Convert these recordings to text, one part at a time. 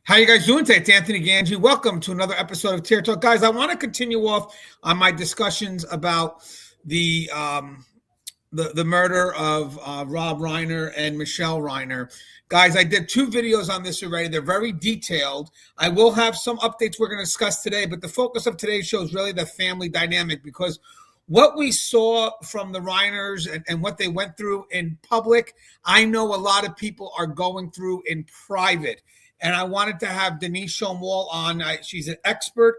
How you guys doing today? It's Anthony Ganji. Welcome to another episode of Tear Talk. Guys, I want to continue off on my discussions about the murder of Rob Reiner and Michelle Reiner. Guys, I did 2 videos on this already. They're very detailed. I will have some updates we're going to discuss today, but the focus of today's show is really the family dynamic, because what we saw from the Reiners and what they went through in public, I know a lot of people are going through in private. And I wanted to have Denise Shomwall on. She's an expert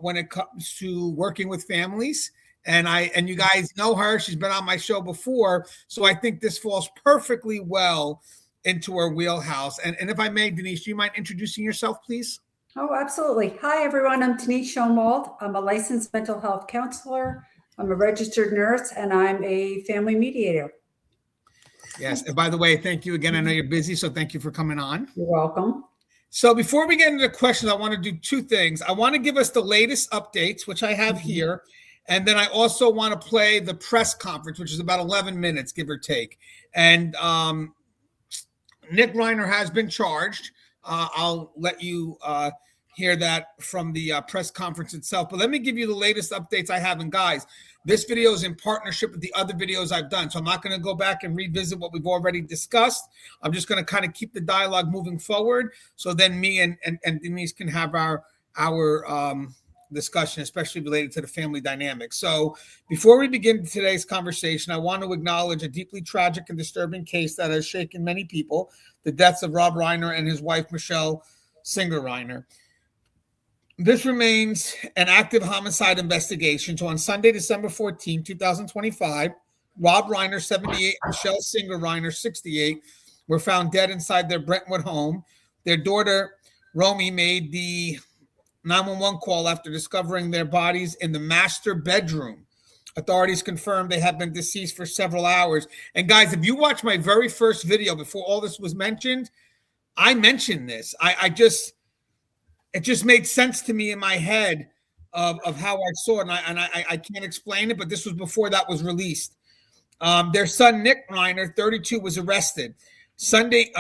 when it comes to working with families. And you guys know her. She's been on my show before. So I think this falls perfectly well into her wheelhouse. And if I may, Denise, do you mind introducing yourself, please? Oh, absolutely. Hi, everyone. I'm Denise Shomwall. I'm a licensed mental health counselor. I'm a registered nurse, and I'm a family mediator. Yes. And by the way, thank you again. I know you're busy, so thank you for coming on. You're welcome. So before we get into the questions, I want to do 2 things. I want to give us the latest updates, which I have here. And then I also want to play the press conference, which is about 11 minutes, give or take. And Nick Reiner has been charged. I'll let you hear that from the press conference itself. But let me give you the latest updates I have. And guys, this video is in partnership with the other videos I've done. So I'm not going to go back and revisit what we've already discussed. I'm just going to kind of keep the dialogue moving forward. So then me and Denise can have our discussion, especially related to the family dynamic. So before we begin today's conversation, I want to acknowledge a deeply tragic and disturbing case that has shaken many people, the deaths of Rob Reiner and his wife, Michelle Singer Reiner. This remains an active homicide investigation. So on Sunday, December 14, 2025, Rob Reiner, 78, Michelle Singer Reiner, 68, were found dead inside their Brentwood home. Their daughter, Romy, made the 911 call after discovering their bodies in the master bedroom. Authorities confirmed they had been deceased for several hours. And guys, if you watch my very first video before all this was mentioned, I mentioned this. It just made sense to me in my head of how I saw it. And I can't explain it, but this was before that was released. Their son, Nick Reiner, 32, was arrested Sunday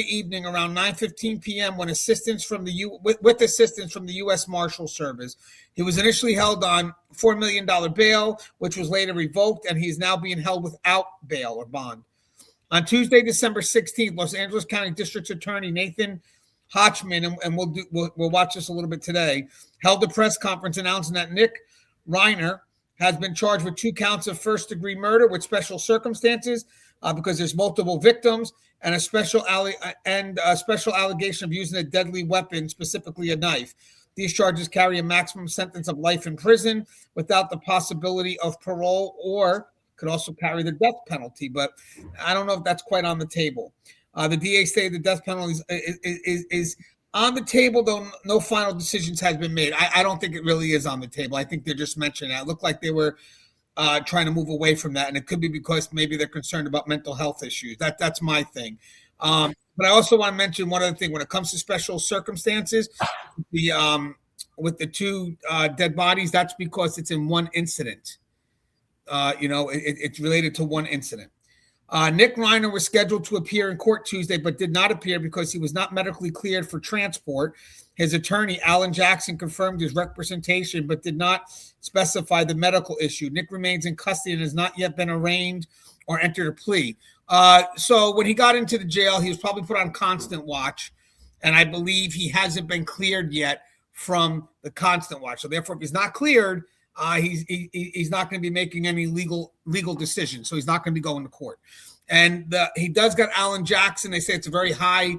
evening around 9:15 p.m. when assistance from with assistance from the U.S. Marshal Service. He was initially held on $4 million bail, which was later revoked, and he is now being held without bail or bond. On Tuesday, December 16th, Los Angeles County District Attorney Nathan Hotchman, and we'll watch this a little bit today, held a press conference announcing that Nick Reiner has been charged with 2 counts of first-degree murder with special circumstances because there's multiple victims, and a special allegation of using a deadly weapon, specifically a knife. These charges carry a maximum sentence of life in prison without the possibility of parole, or could also carry the death penalty. But I don't know if that's quite on the table. The DA stated the death penalty is on the table, though no final decisions has been made. I don't think it really is on the table. I think they're just mentioning that. It looked like they were trying to move away from that, and it could be because maybe they're concerned about mental health issues. That's my thing. But I also want to mention one other thing. When it comes to special circumstances, with the 2 dead bodies, that's because it's in one incident. It's related to one incident. Nick Reiner was scheduled to appear in court Tuesday, but did not appear because he was not medically cleared for transport. His attorney, Alan Jackson, confirmed his representation, but did not specify the medical issue. Nick remains in custody and has not yet been arraigned or entered a plea. So when he got into the jail, he was probably put on constant watch, and I believe he hasn't been cleared yet from the constant watch. So therefore, if he's not cleared, he's not going to be making any legal decisions. So he's not going to be going to court. And he does got Alan Jackson. They say it's a very high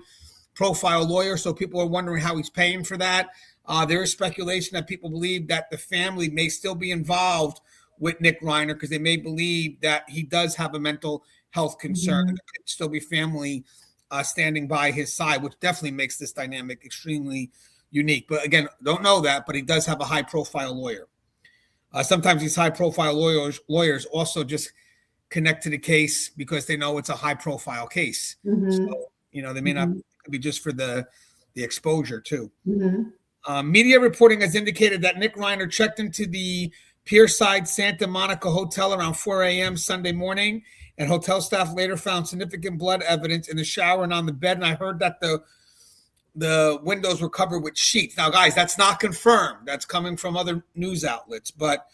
profile lawyer. So people are wondering how he's paying for that. There is speculation that people believe that the family may still be involved with Nick Reiner because they may believe that he does have a mental health concern. There could still be family standing by his side, which definitely makes this dynamic extremely unique. But again, don't know that, but he does have a high profile lawyer. Sometimes these high-profile lawyers also just connect to the case because they know it's a high-profile case. So, they may not be just for the exposure, too. Media reporting has indicated that Nick Reiner checked into the Pierside Santa Monica Hotel around 4 a.m. Sunday morning, and hotel staff later found significant blood evidence in the shower and on the bed. And I heard that the windows were covered with sheets. Now, guys, that's not confirmed. That's coming from other news outlets, but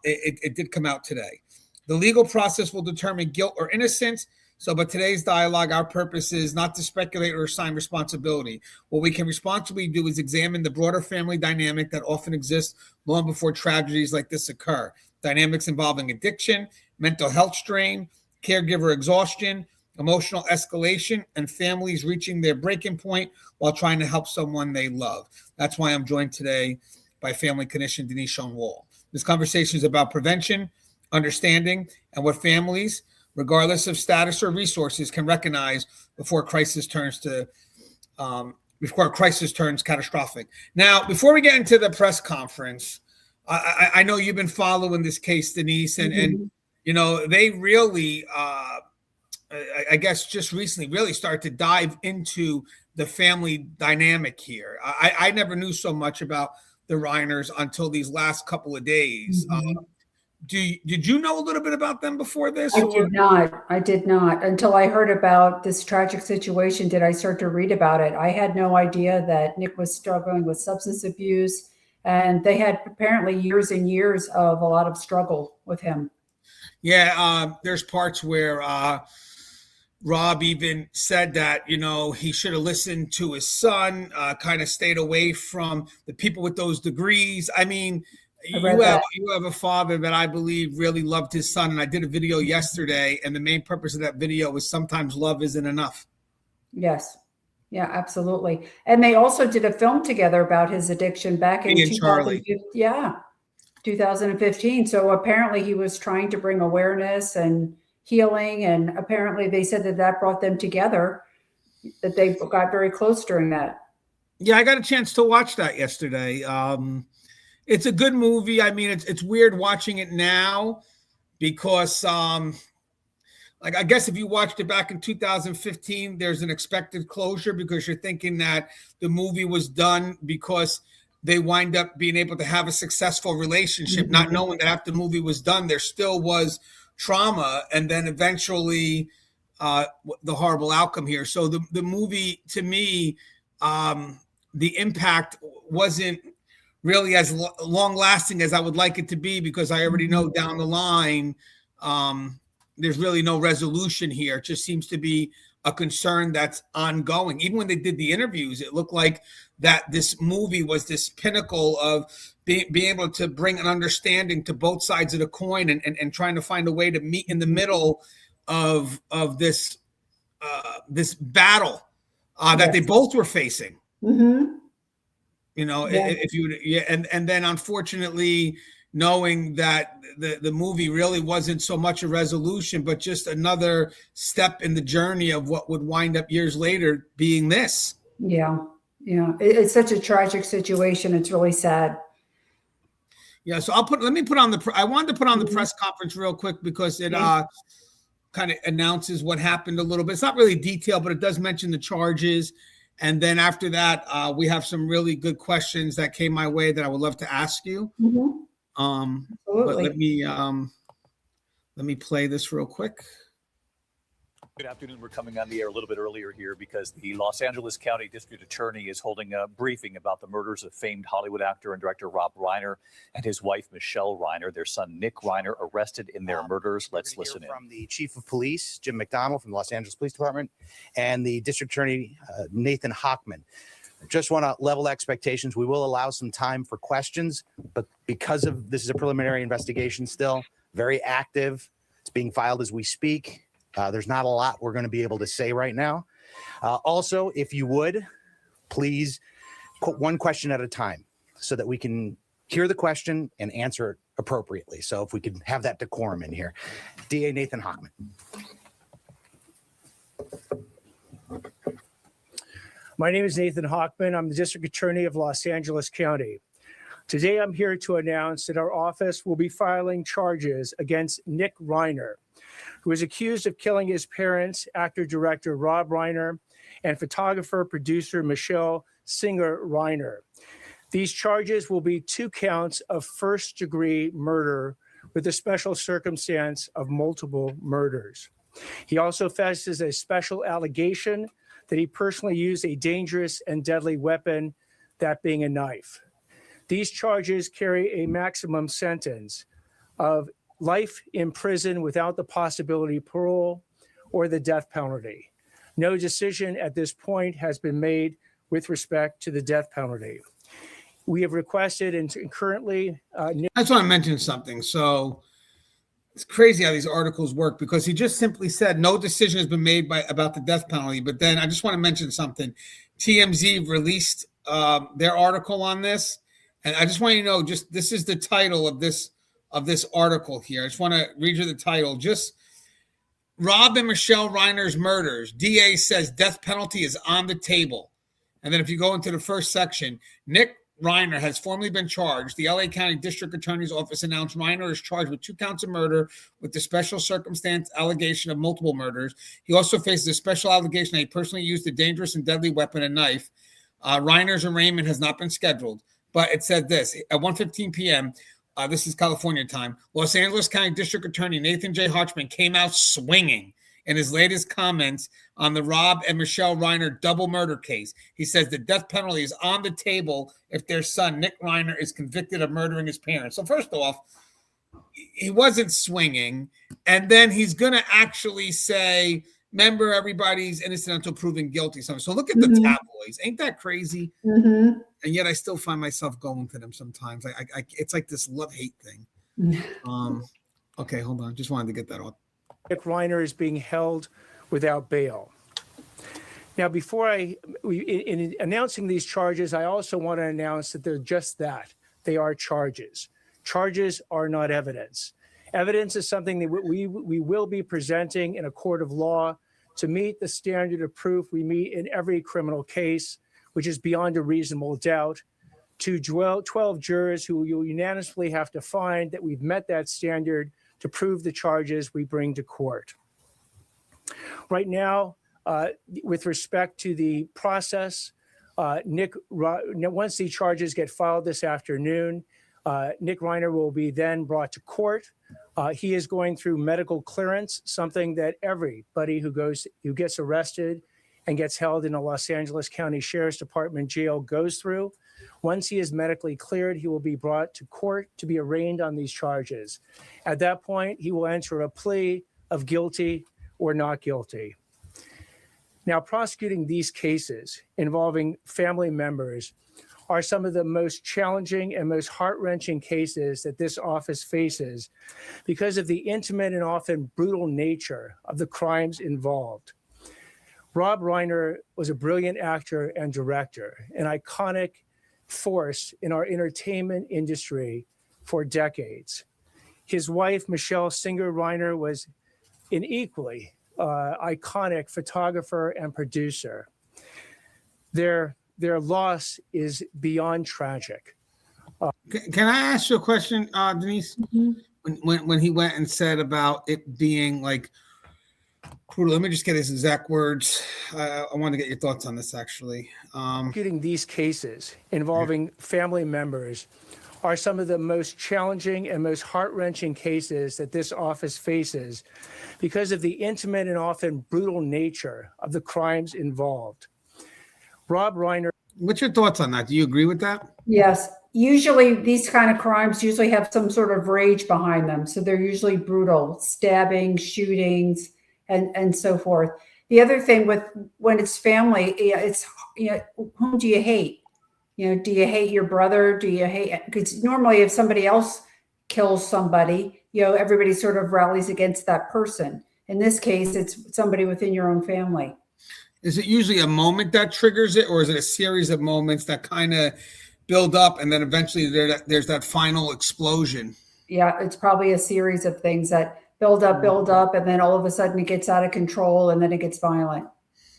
it did come out today. The legal process will determine guilt or innocence. So, but today's dialogue, our purpose is not to speculate or assign responsibility. What we can responsibly do is examine the broader family dynamic that often exists long before tragedies like this occur. Dynamics involving addiction, mental health strain, caregiver exhaustion, emotional escalation, and families reaching their breaking point while trying to help someone they love. That's why I'm joined today by family clinician Denise Schoenwald. This conversation is about prevention, understanding, and what families, regardless of status or resources, can recognize before a crisis turns catastrophic. Now, before we get into the press conference, I know you've been following this case, Denise, and you know, they really, I guess, just recently really started to dive into the family dynamic here. I never knew so much about the Reiners until these last couple of days. Did you know a little bit about them before this? I did not. Until I heard about this tragic situation, did I start to read about it. I had no idea that Nick was struggling with substance abuse, and they had apparently years and years of a lot of struggle with him. Yeah, there's parts where Rob even said that, you know, he should have listened to his son, kind of stayed away from the people with those degrees. I mean, you have a father that I believe really loved his son. And I did a video yesterday, and the main purpose of that video was sometimes love isn't enough. Yes. Yeah, absolutely. And they also did a film together about his addiction back in 2015. So apparently he was trying to bring awareness and healing. And apparently they said that brought them together, that they got very close during that. Yeah, I got a chance to watch that yesterday. It's a good movie. I mean, it's weird watching it now because, like, I guess if you watched it back in 2015, there's an expected closure because you're thinking that the movie was done because they wind up being able to have a successful relationship, not knowing that after the movie was done, there still was trauma, and then eventually the horrible outcome here. So the movie, to me, the impact wasn't really as long lasting as I would like it to be, because I already know down the line there's really no resolution here. It just seems to be a concern that's ongoing. Even when they did the interviews, it looked like that this movie was this pinnacle of being able to bring an understanding to both sides of the coin and trying to find a way to meet in the middle of this this battle that they both were facing. You know, if you and then unfortunately knowing that the movie really wasn't so much a resolution, but just another step in the journey of what would wind up years later being this. Yeah. It's such a tragic situation. It's really sad. Yeah. So I wanted to put on the press conference real quick because it kind of announces what happened a little bit. It's not really detailed, but it does mention the charges. And then after that, we have some really good questions that came my way that I would love to ask you. But let me play this real quick. Good afternoon. We're coming on the air a little bit earlier here because the Los Angeles County District Attorney is holding a briefing about the murders of famed Hollywood actor and director Rob Reiner and his wife, Michelle Reiner. Their son, Nick Reiner, arrested in their murders. Let's listen in. From the Chief of Police, Jim McDonald from the Los Angeles Police Department, and the District Attorney, Nathan Hochman. Just want to level expectations. We will allow some time for questions, but because of this is a preliminary investigation still, very active. It's being filed as we speak. There's not a lot we're going to be able to say right now. Also, if you would, please put one question at a time so that we can hear the question and answer it appropriately. So if we could have that decorum in here. DA Nathan Hochman. My name is Nathan Hochman. I'm the District Attorney of Los Angeles County. Today, I'm here to announce that our office will be filing charges against Nick Reiner, who is accused of killing his parents, actor-director Rob Reiner, and photographer-producer Michelle Singer Reiner. These charges will be 2 counts of first-degree murder with a special circumstance of multiple murders. He also faces a special allegation that he personally used a dangerous and deadly weapon, that being a knife. These charges carry a maximum sentence of life in prison without the possibility of parole or the death penalty. No decision at this point has been made with respect to the death penalty. We have requested and currently I just want to mention something. So it's crazy how these articles work, because he just simply said no decision has been made about the death penalty. But then I just want to mention something. TMZ released their article on this, and I just want you to know, just this is the title of this article here. I just want to read you the title. Just Rob and Michelle Reiner's murders. DA says death penalty is on the table. And then if you go into the first section, Nick Reiner has formally been charged. The LA County District Attorney's Office announced Reiner is charged with 2 counts of murder with the special circumstance allegation of multiple murders. He also faces a special allegation that he personally used a dangerous and deadly weapon, a knife. Reiner's arraignment has not been scheduled, but it said this at 1:15 p.m. This is California time. Los Angeles County District Attorney Nathan J. Hochman came out swinging in his latest comments on the Rob and Michelle Reiner double murder case. He says the death penalty is on the table if their son, Nick Reiner, is convicted of murdering his parents. So first off, he wasn't swinging. And then he's going to actually say, remember, everybody's innocent until proven guilty. So look at the tabloids. Ain't that crazy? Mm-hmm. And yet I still find myself going to them sometimes. It's like this love-hate thing. Okay, hold on. Just wanted to get that off. Nick Reiner is being held without bail. Now, before in announcing these charges, I also want to announce that they're just that. They are charges. Charges are not evidence. Evidence is something that we will be presenting in a court of law to meet the standard of proof we meet in every criminal case, which is beyond a reasonable doubt, to 12 jurors who you'll unanimously have to find that we've met that standard to prove the charges we bring to court. Right now, with respect to the process, once the charges get filed this afternoon, Nick Reiner will be then brought to court. He is going through medical clearance, something that everybody who gets arrested and gets held in a Los Angeles County Sheriff's Department jail goes through. Once he is medically cleared, he will be brought to court to be arraigned on these charges. At that point, he will enter a plea of guilty or not guilty. Now, prosecuting these cases involving family members are some of the most challenging and most heart-wrenching cases that this office faces because of the intimate and often brutal nature of the crimes involved. Rob Reiner was a brilliant actor and director, an iconic force in our entertainment industry for decades. His wife, Michelle Singer Reiner, was an equally iconic photographer and producer. Their loss is beyond tragic. Can I ask you a question, Denise? Mm-hmm. When he went and said about it being like brutal, let me just get his exact words. I want to get your thoughts on this, actually. Prosecuting these cases involving family members are some of the most challenging and most heart-wrenching cases that this office faces because of the intimate and often brutal nature of the crimes involved. Rob Reiner. What's your thoughts on that? Do you agree with that? Yes. Usually these kind of crimes usually have some sort of rage behind them. So they're usually brutal, stabbings, shootings, and so forth. The other thing with when it's family, it's, whom do you hate? Do you hate your brother? Do you hate, because normally if somebody else kills somebody, everybody sort of rallies against that person. In this case, it's somebody within your own family. Is it usually a moment that triggers it, or is it a series of moments that kind of build up and then eventually there's that final explosion? Yeah, it's probably a series of things that build up, and then all of a sudden it gets out of control and then it gets violent.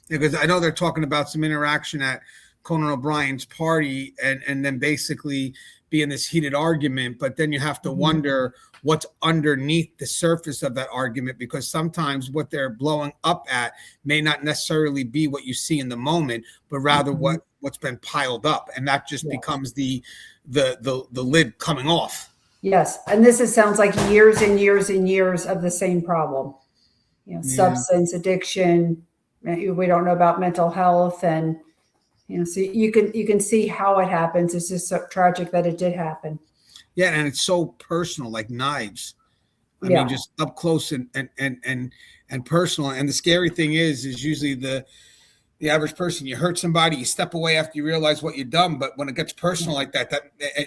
Because I know they're talking about some interaction at Conan O'Brien's party and then basically be in this heated argument, but then you have to wonder what's underneath the surface of that argument, because sometimes what they're blowing up at may not necessarily be what you see in the moment, but rather what's been piled up, and that just becomes the lid coming off. Yes, and sounds like years and years and years of the same problem. Substance addiction, We don't know about mental health, and so you can see how it happens. It's just so tragic that it did happen. Yeah, and it's so personal, like knives. I Yeah. mean, just up close and personal. And the scary thing is usually the average person, you hurt somebody, you step away after you realize what you've done. But when it gets personal like that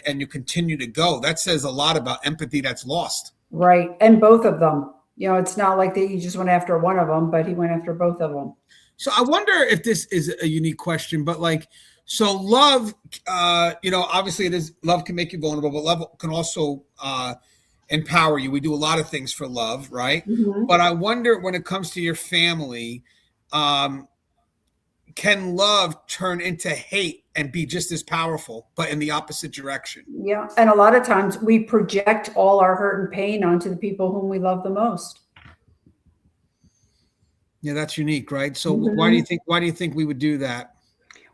and you continue to go, that says a lot about empathy that's lost. Right. And both of them, it's not like that you just went after one of them, but he went after both of them. So I wonder if this is a unique question, but like, so love, obviously it is, love can make you vulnerable, but love can also empower you. We do a lot of things for love, right? Mm-hmm. But I wonder when it comes to your family, can love turn into hate and be just as powerful, but in the opposite direction? Yeah. And a lot of times we project all our hurt and pain onto the people whom we love the most. Yeah, that's unique, right? So Mm-hmm. why do you think we would do that?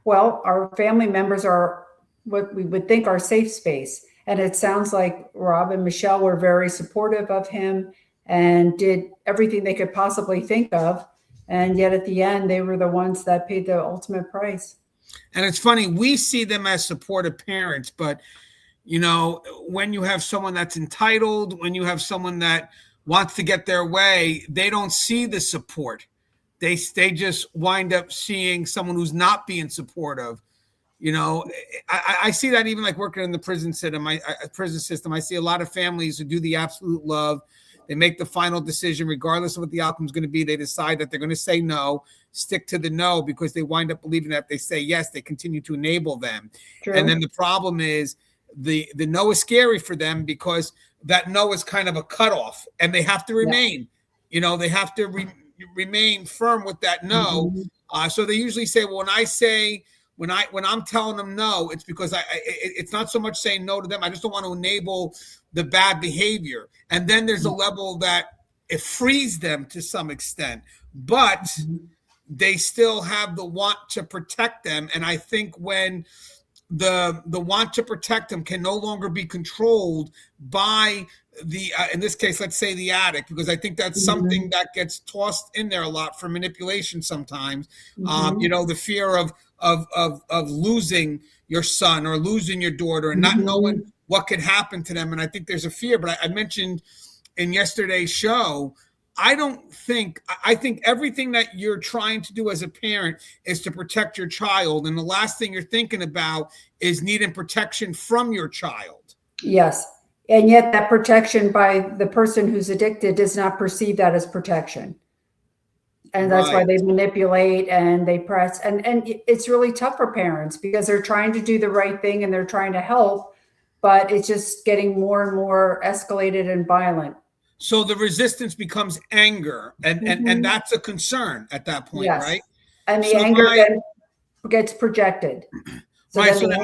Well, our family members are what we would think our safe space. And it sounds like Rob and Michelle were very supportive of him and did everything they could possibly think of. And yet at the end, they were the ones that paid the ultimate price. And it's funny, we see them as supportive parents, but when you have someone that's entitled, when you have someone that wants to get their way, they don't see the support. They just wind up seeing someone who's not being supportive. I see that even like working in the prison system. I see a lot of families who do the absolute love. They make the final decision, regardless of what the outcome is going to be. They decide that they're going to say no, stick to the no, because they wind up believing that if they say yes, they continue to enable them. True. And then the problem is the no is scary for them because that no is kind of a cutoff, and they have to remain. Yeah. They have to remain firm with that no. Mm-hmm. So they usually say, well, when I'm telling them no, it's because it's not so much saying no to them. I just don't want to enable the bad behavior. And then there's a level that it frees them to some extent, but they still have the want to protect them. And I think when the want to protect them can no longer be controlled by the in this case, let's say the addict, because I think that's something that gets tossed in there a lot for manipulation sometimes. The fear of losing your son or losing your daughter and not knowing what could happen to them. And I think there's a fear, but I mentioned in yesterday's show, I think everything that you're trying to do as a parent is to protect your child. And the last thing you're thinking about is needing protection from your child. Yes. And yet that protection by the person who's addicted does not perceive that as protection. And that's why they manipulate and they press. And it's really tough for parents because they're trying to do the right thing and they're trying to help, but it's just getting more and more escalated and violent. So the resistance becomes anger, and that's a concern at that point, yes. Right? And the anger then gets projected. So right. So then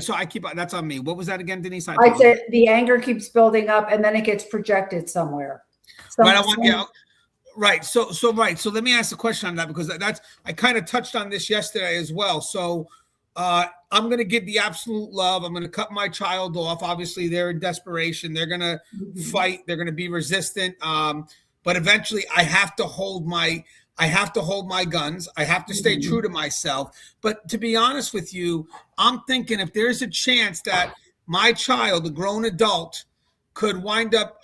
so I keep, that's on me. What was that again, Denise? I said the anger keeps building up and then it gets projected somewhere. Right. So let me ask a question on that, because I kind of touched on this yesterday as well. So I'm going to give the absolute love. I'm going to cut my child off. Obviously, they're in desperation. They're going to fight. They're going to be resistant. But eventually, I have to hold my guns. I have to stay true to myself. But to be honest with you, I'm thinking if there's a chance that my child, a grown adult, could wind up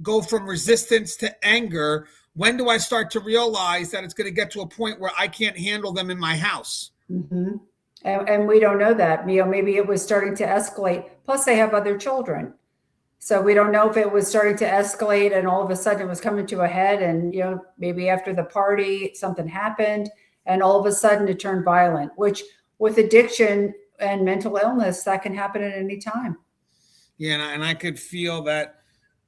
go from resistance to anger, when do I start to realize that it's going to get to a point where I can't handle them in my house? Mm-hmm. And we don't know that. Maybe it was starting to escalate. Plus, they have other children. So we don't know if it was starting to escalate and all of a sudden it was coming to a head. And, maybe after the party, something happened and all of a sudden it turned violent, which with addiction and mental illness, that can happen at any time. Yeah. And I could feel that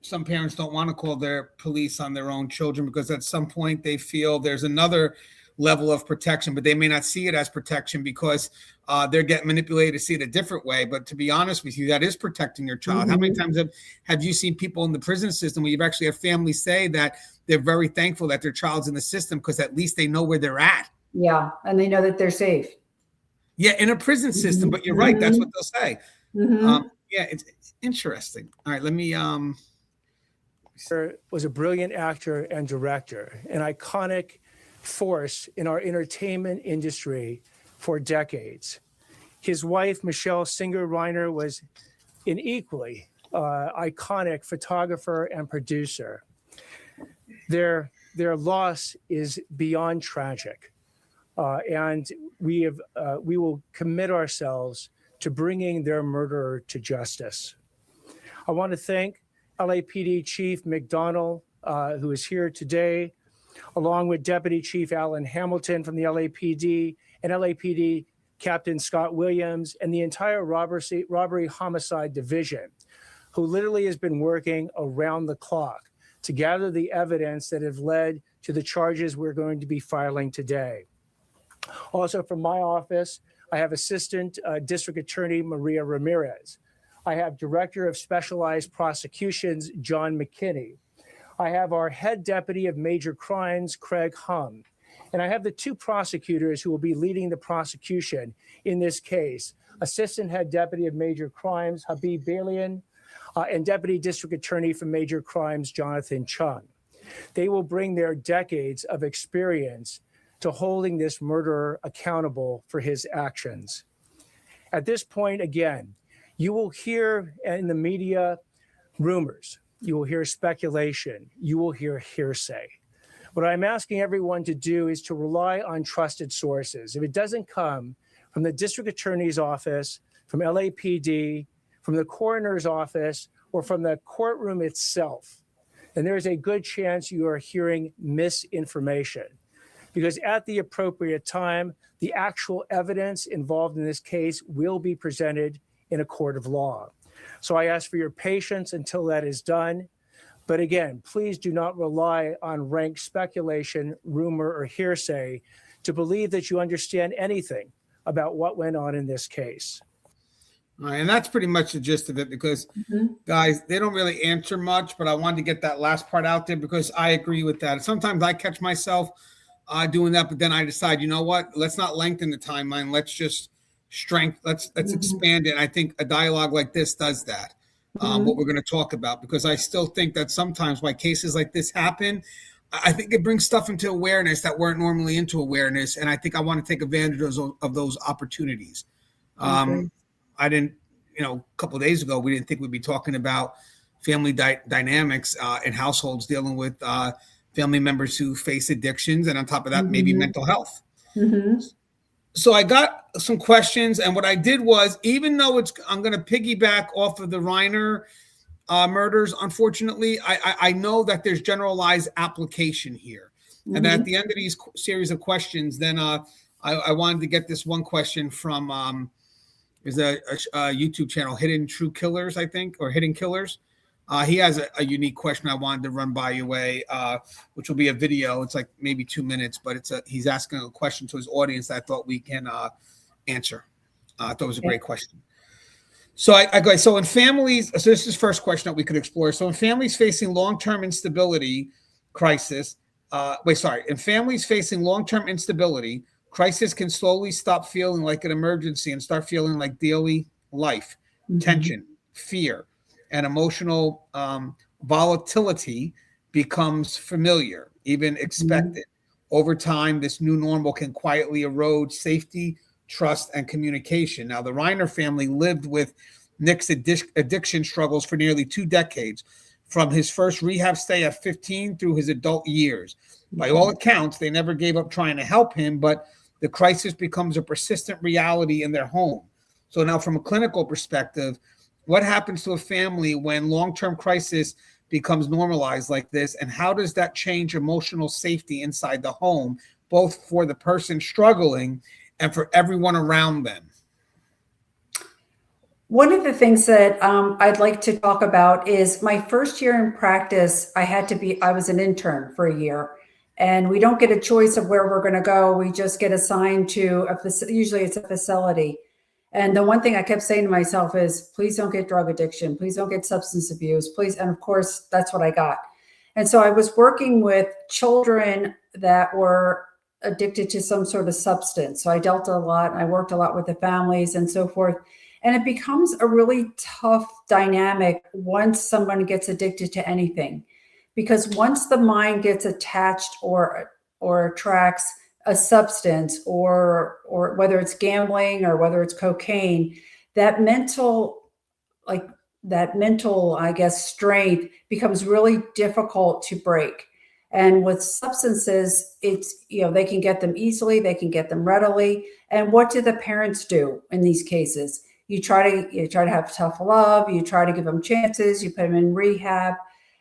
some parents don't want to call their police on their own children because at some point they feel there's another level of protection, but they may not see it as protection because they're getting manipulated to see it a different way. But to be honest with you, that is protecting your child. Mm-hmm. How many times have you seen people in the prison system where you've actually had families say that they're very thankful that their child's in the system because at least they know where they're at. Yeah, and they know that they're safe. Yeah, in a prison system, but you're right. That's what they'll say. Mm-hmm. Yeah, it's interesting. All right, let me... was a brilliant actor and director, an iconic force in our entertainment industry for decades. His wife, Michelle Singer Reiner, was an equally iconic photographer and producer. Their loss is beyond tragic, and we will commit ourselves to bringing their murderer to justice. I want to thank LAPD Chief McDonald, who is here today, along with Deputy Chief Alan Hamilton from the LAPD and LAPD Captain Scott Williams and the entire robbery homicide division, who literally has been working around the clock to gather the evidence that have led to the charges we're going to be filing today. Also from my office, I have Assistant District Attorney Maria Ramirez. I have Director of Specialized Prosecutions, John McKinney. I have our Head Deputy of Major Crimes, Craig Hum. And I have the two prosecutors who will be leading the prosecution in this case, Assistant Head Deputy of Major Crimes, Habib Balian, and Deputy District Attorney for Major Crimes, Jonathan Chung. They will bring their decades of experience to holding this murderer accountable for his actions. At this point, again, you will hear in the media rumors, you will hear speculation, you will hear hearsay. What I'm asking everyone to do is to rely on trusted sources. If it doesn't come from the district attorney's office, from LAPD, from the coroner's office, or from the courtroom itself, then there's a good chance you are hearing misinformation. Because at the appropriate time, the actual evidence involved in this case will be presented in a court of law. So I ask for your patience until that is done. But again, please do not rely on rank speculation, rumor, or hearsay to believe that you understand anything about what went on in this case. All right, and that's pretty much the gist of it because, guys, they don't really answer much, but I wanted to get that last part out there because I agree with that. Sometimes I catch myself doing that, but then I decide, you know what? Let's not lengthen the timeline. Let's just let's expand it. And I think a dialogue like this does that. What we're going to talk about, because I still think that sometimes why cases like this happen, I think it brings stuff into awareness that weren't normally into awareness. And I think I want to take advantage of those opportunities. I didn't, a couple of days ago, we didn't think we'd be talking about family dynamics in households dealing with family members who face addictions. And on top of that, maybe mental health. So I got some questions, and what I did was, even though I'm going to piggyback off of the Reiner murders, unfortunately, I know that there's generalized application here. And then at the end of these series of questions, then I wanted to get this one question from there's a YouTube channel, Hidden True Killers, I think, or Hidden Killers. He has a unique question I wanted to run by you, which will be a video. It's like maybe 2 minutes, but he's asking a question to his audience that I thought we can answer. I thought it was a great question. So so in families, so this is the first question that we could explore. So in families facing long-term instability crisis, in families facing long-term instability, crisis can slowly stop feeling like an emergency and start feeling like daily life, tension, fear, and emotional volatility becomes familiar, even expected. Over time, this new normal can quietly erode safety, trust, and communication. Now, the Reiner family lived with Nick's addiction struggles for nearly 2 decades, from his first rehab stay at 15 through his adult years. By all accounts, they never gave up trying to help him, but the crisis becomes a persistent reality in their home. So now, from a clinical perspective, what happens to a family when long-term crisis becomes normalized like this? And how does that change emotional safety inside the home, both for the person struggling and for everyone around them? One of the things that I'd like to talk about is my first year in practice, I was an intern for a year. And we don't get a choice of where we're going to go. We just get assigned to usually it's a facility. And the one thing I kept saying to myself is, please don't get drug addiction. Please don't get substance abuse. Please. And of course, that's what I got. And so I was working with children that were addicted to some sort of substance. So I dealt a lot. I worked a lot with the families and so forth. And it becomes a really tough dynamic once someone gets addicted to anything. Because once the mind gets attached or or attracts a substance, or whether it's gambling or whether it's cocaine, that mental, I guess, strength becomes really difficult to break. And with substances, it's, they can get them easily, they can get them readily. And what do the parents do in these cases? You try to have tough love, you try to give them chances, you put them in rehab.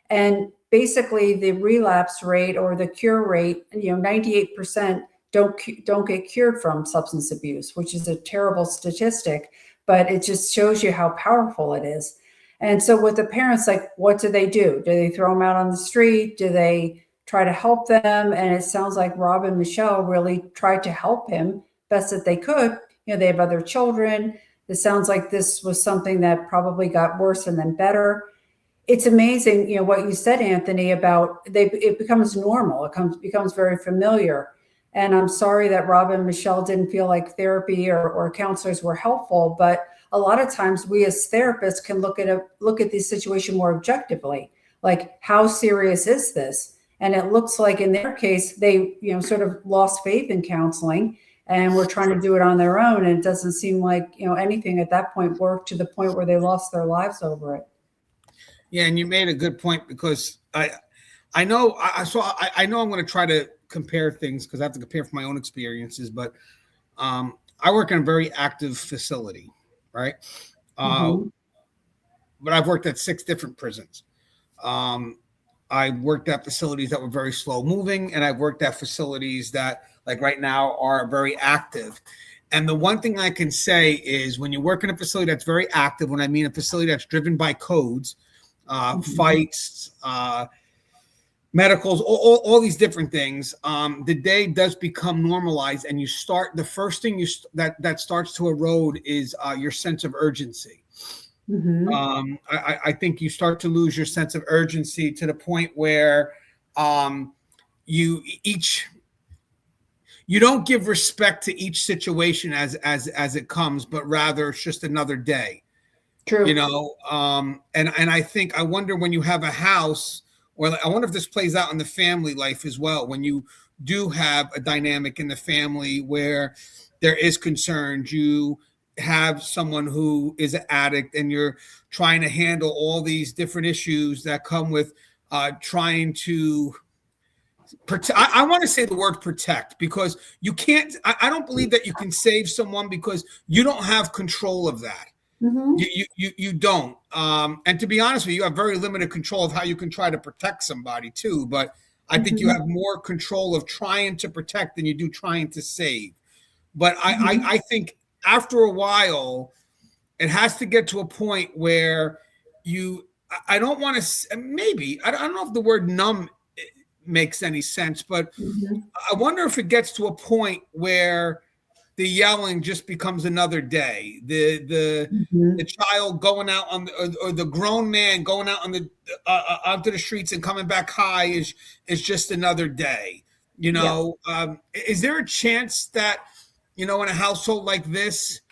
And basically the relapse rate or the cure rate, 98% don't get cured from substance abuse, which is a terrible statistic, but it just shows you how powerful it is. And so with the parents, what do? Do they throw them out on the street? Do they try to help them? And it sounds like Rob and Michelle really tried to help him best that they could. They have other children. It sounds like this was something that probably got worse and then better. It's amazing, what you said, Anthony, about it becomes normal. It becomes very familiar. And I'm sorry that Rob and Michelle didn't feel like therapy or counselors were helpful, but a lot of times we as therapists can look at the situation more objectively. Like, how serious is this? And it looks like in their case, they, sort of lost faith in counseling and were trying to do it on their own. And it doesn't seem like, anything at that point worked to the point where they lost their lives over it. Yeah, and you made a good point, because I know I'm going to try to compare things, because I have to compare from my own experiences. But I work in a very active facility, right? But I've worked at 6 different prisons. I worked at facilities that were very slow moving, and I've worked at facilities that, like right now, are very active. And the one thing I can say is, when you work in a facility that's very active, when I mean a facility that's driven by codes, fights, medicals, all these different things, the day does become normalized, and the first thing that starts to erode is your sense of urgency. I think you start to lose your sense of urgency to the point where you don't give respect to each situation as it comes, but rather it's just another day. True. And I wonder, when you have a house, or I wonder if this plays out in the family life as well, when you do have a dynamic in the family where there is concern, you have someone who is an addict, and you're trying to handle all these different issues that come with trying to protect. I want to say the word protect, because you can't, I don't believe that you can save someone, because you don't have control of that. You don't. And to be honest with you, you have very limited control of how you can try to protect somebody too. But I think you have more control of trying to protect than you do trying to save. But I think after a while, it has to get to a point where I don't want to, maybe, I don't know if the word numb makes any sense, but I wonder if it gets to a point where the yelling just becomes another day. The child going out or the grown man going out onto the streets and coming back high is just another day. Is there a chance that, in a household like this,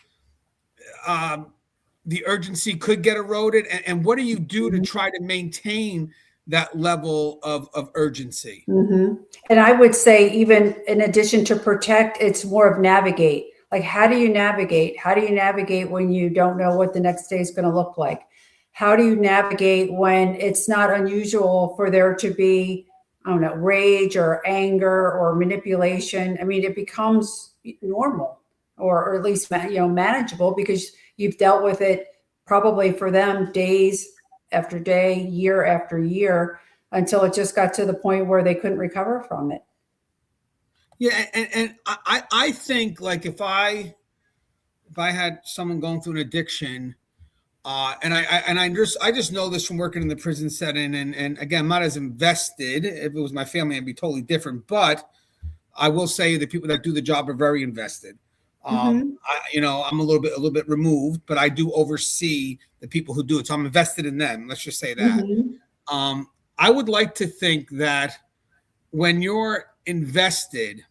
the urgency could get eroded? And what do you do to try to maintain that level of urgency? And I would say, even in addition to protect, it's more of navigate. Like, how do you navigate? How do you navigate when you don't know what the next day is going to look like? How do you navigate when it's not unusual for there to be, rage or anger or manipulation? I mean, it becomes normal, or at least, manageable, because you've dealt with it probably for them days after day, year after year, until it just got to the point where they couldn't recover from it. Yeah, and I think, like, if I had someone going through an addiction, and I just know this from working in the prison setting, and again, I'm not as invested. If it was my family, I'd be totally different. But I will say the people that do the job are very invested. I'm a little bit removed, but I do oversee the people who do it, so I'm invested in them. Let's just say that. I would like to think that when you're invested,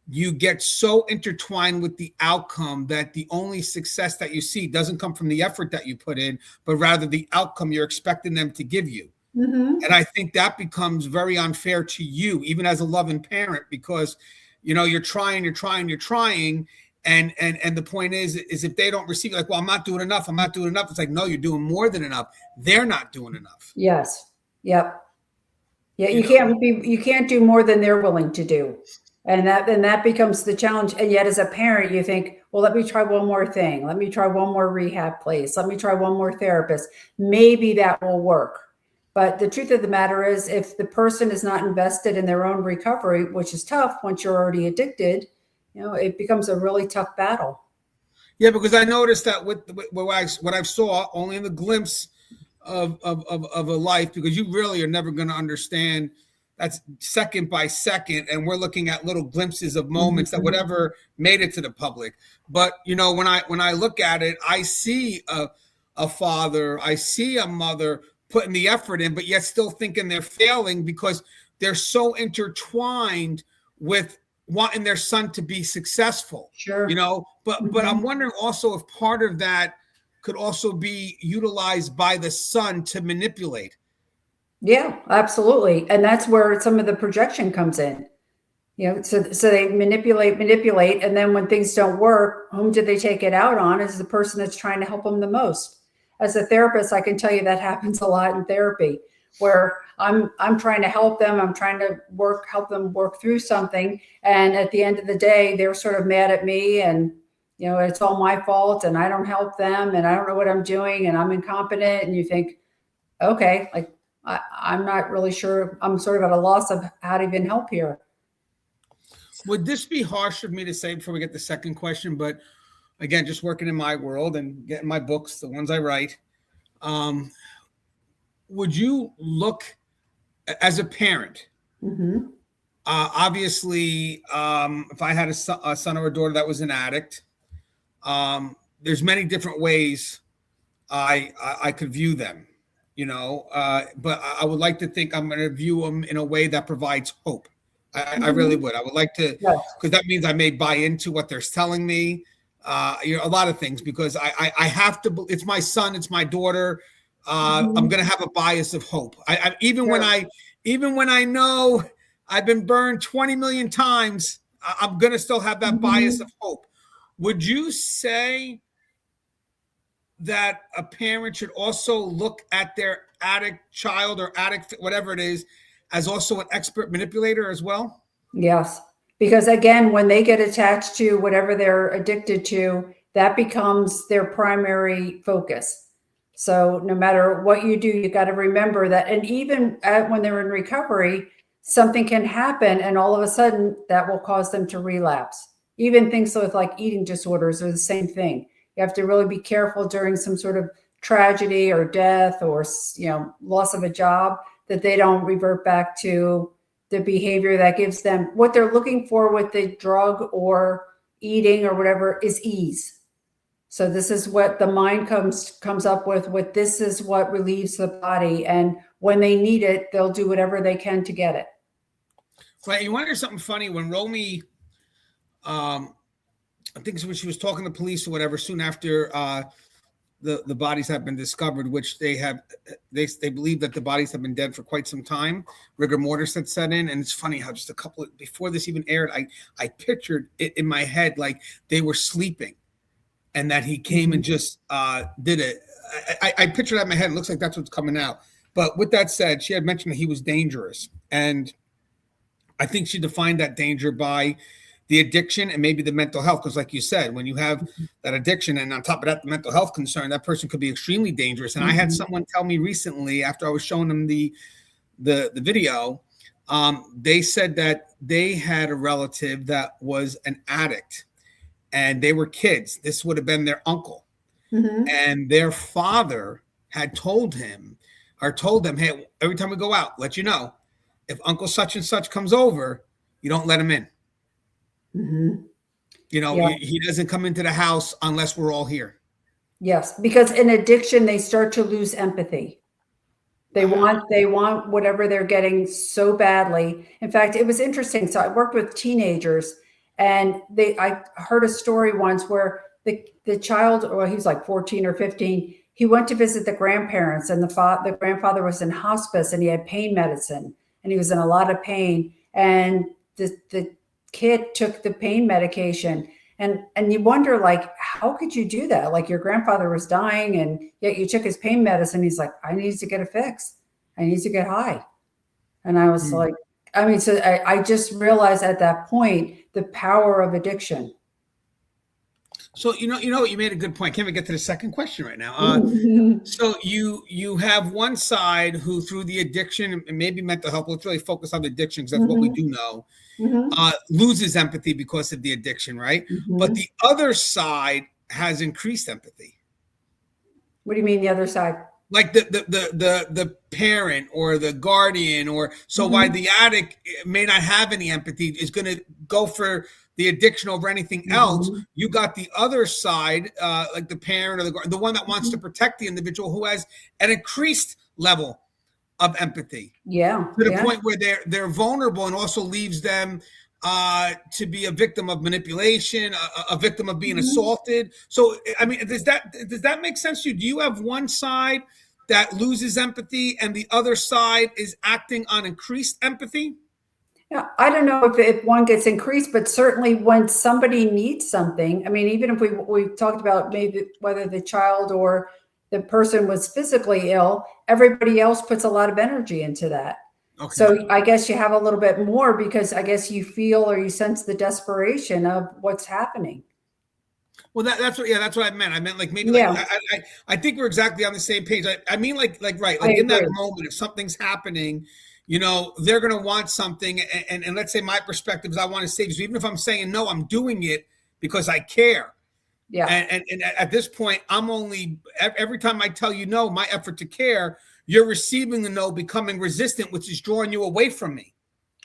you get so intertwined with the outcome that the only success that you see doesn't come from the effort that you put in, but rather the outcome you're expecting them to give you. Mhm. And I think that becomes very unfair to you, even as a loving parent, because you're trying. And the point is if they don't receive it, like, well, I'm not doing enough. It's like, no, you're doing more than enough. They're not doing enough. Yes. Yep. Yeah, You you can't do more than they're willing to do. And that becomes the challenge. And yet as a parent, you think, well, let me try one more thing. Let me try one more rehab place. Let me try one more therapist. Maybe that will work. But the truth of the matter is, if the person is not invested in their own recovery, which is tough once you're already addicted, it becomes a really tough battle. Yeah, because I noticed that with what I saw only in the glimpse of a life, because you really are never going to understand. That's second by second, and we're looking at little glimpses of moments that whatever made it to the public. But when I look at it, I see a father, I see a mother putting the effort in, but yet still thinking they're failing because they're so intertwined with wanting their son to be successful. Sure. But I'm wondering also if part of that could also be utilized by the son to manipulate. Yeah, absolutely. And that's where some of the projection comes in. So they manipulate, and then when things don't work, whom do they take it out on? Is the person that's trying to help them the most. As a therapist, I can tell you that happens a lot in therapy, where I'm trying to help them. I'm trying to help them work through something, and at the end of the day, they're sort of mad at me, and it's all my fault, and I don't help them, and I don't know what I'm doing, and I'm incompetent. And you think, okay, like I'm not really sure. I'm sort of at a loss of how to even help here. Would this be harsh of me to say before we get the second question? But again, just working in my world and getting my books, the ones I write, would you look as a parent? Mm-hmm. Obviously, if I had a son or a daughter that was an addict, there's many different ways I could view them, but I would like to think I'm going to view them in a way that provides hope. I really would. I would like to, because that means I may buy into what they're telling me, a lot of things, because I have to, it's my son, it's my daughter. I'm going to have a bias of hope. Even when I know I've been burned 20 million times, I'm going to still have that bias of hope. Would you say that a parent should also look at their addict child or addict, whatever it is, as also an expert manipulator as well? Yes. Because again, when they get attached to whatever they're addicted to, that becomes their primary focus. So no matter what you do, you got to remember that. And even when they're in recovery, something can happen, and all of a sudden that will cause them to relapse. Even things with like eating disorders are the same thing. You have to really be careful during some sort of tragedy or death or loss of a job, that they don't revert back to the behavior that gives them what they're looking for with the drug or eating or whatever is ease. So this is what the mind comes up with. What this is what relieves the body, and when they need it, they'll do whatever they can to get it. Right. You want to hear something funny? When Romy, I think it's when she was talking to police or whatever, soon after the bodies have been discovered, which they believe that the bodies have been dead for quite some time. Rigor mortis had set in, and it's funny how just before this even aired, I pictured it in my head like they were sleeping, and that he came and just did it. I pictured that in my head. It looks like that's what's coming out. But with that said, she had mentioned that he was dangerous, and I think she defined that danger by the addiction and maybe the mental health. Because like you said, when you have that addiction and on top of that, the mental health concern, that person could be extremely dangerous. And I had someone tell me recently, after I was showing them the video, they said that they had a relative that was an addict and they were kids. This would have been their uncle. And their father had told them, hey, every time we go out, let you know, if Uncle such and such comes over, you don't let him in. He doesn't come into the house unless we're all here. Yes, because in addiction, they start to lose empathy. They want whatever they're getting so badly. In fact, it was interesting. So I worked with teenagers, And I heard a story once where the child, well, he was like 14 or 15, he went to visit the grandparents, and the grandfather was in hospice, and he had pain medicine, and he was in a lot of pain. And the kid took the pain medication, and you wonder, like, how could you do that? Like, your grandfather was dying, and yet you took his pain medicine. He's like, I need to get a fix. I need to get high. And I was like, I mean, so I just realized at that point the power of addiction. So you made a good point. Can't even get to the second question right now. So you have one side who, through the addiction and maybe mental health, let's really focus on the addiction because that's what we do know, loses empathy because of the addiction, right? But the other side has increased empathy. What do you mean the other side? Like the parent or the guardian, or so why the addict may not have any empathy is going to go for the addiction over anything else. You got the other side, like the parent or the one that wants to protect the individual, who has an increased level of empathy. Yeah. To the point where they're vulnerable, and also leaves them to be a victim of manipulation, a victim of being assaulted. So, I mean, does that make sense to you? Do you have one side that loses empathy and the other side is acting on increased empathy? Yeah, I don't know if one gets increased, but certainly when somebody needs something, I mean, even if we talked about maybe whether the child or the person was physically ill, everybody else puts a lot of energy into that. Okay. So I guess you have a little bit more because I guess you feel or you sense the desperation of what's happening. Well, that's what I meant. I meant like maybe like I think we're exactly on the same page. I mean like right, like in that moment, if something's happening, they're going to want something. And let's say my perspective is I want to save you. So even if I'm saying no, I'm doing it because I care. Yeah. And at this point, I'm only, every time I tell you no, my effort to care, you're receiving the no, becoming resistant, which is drawing you away from me.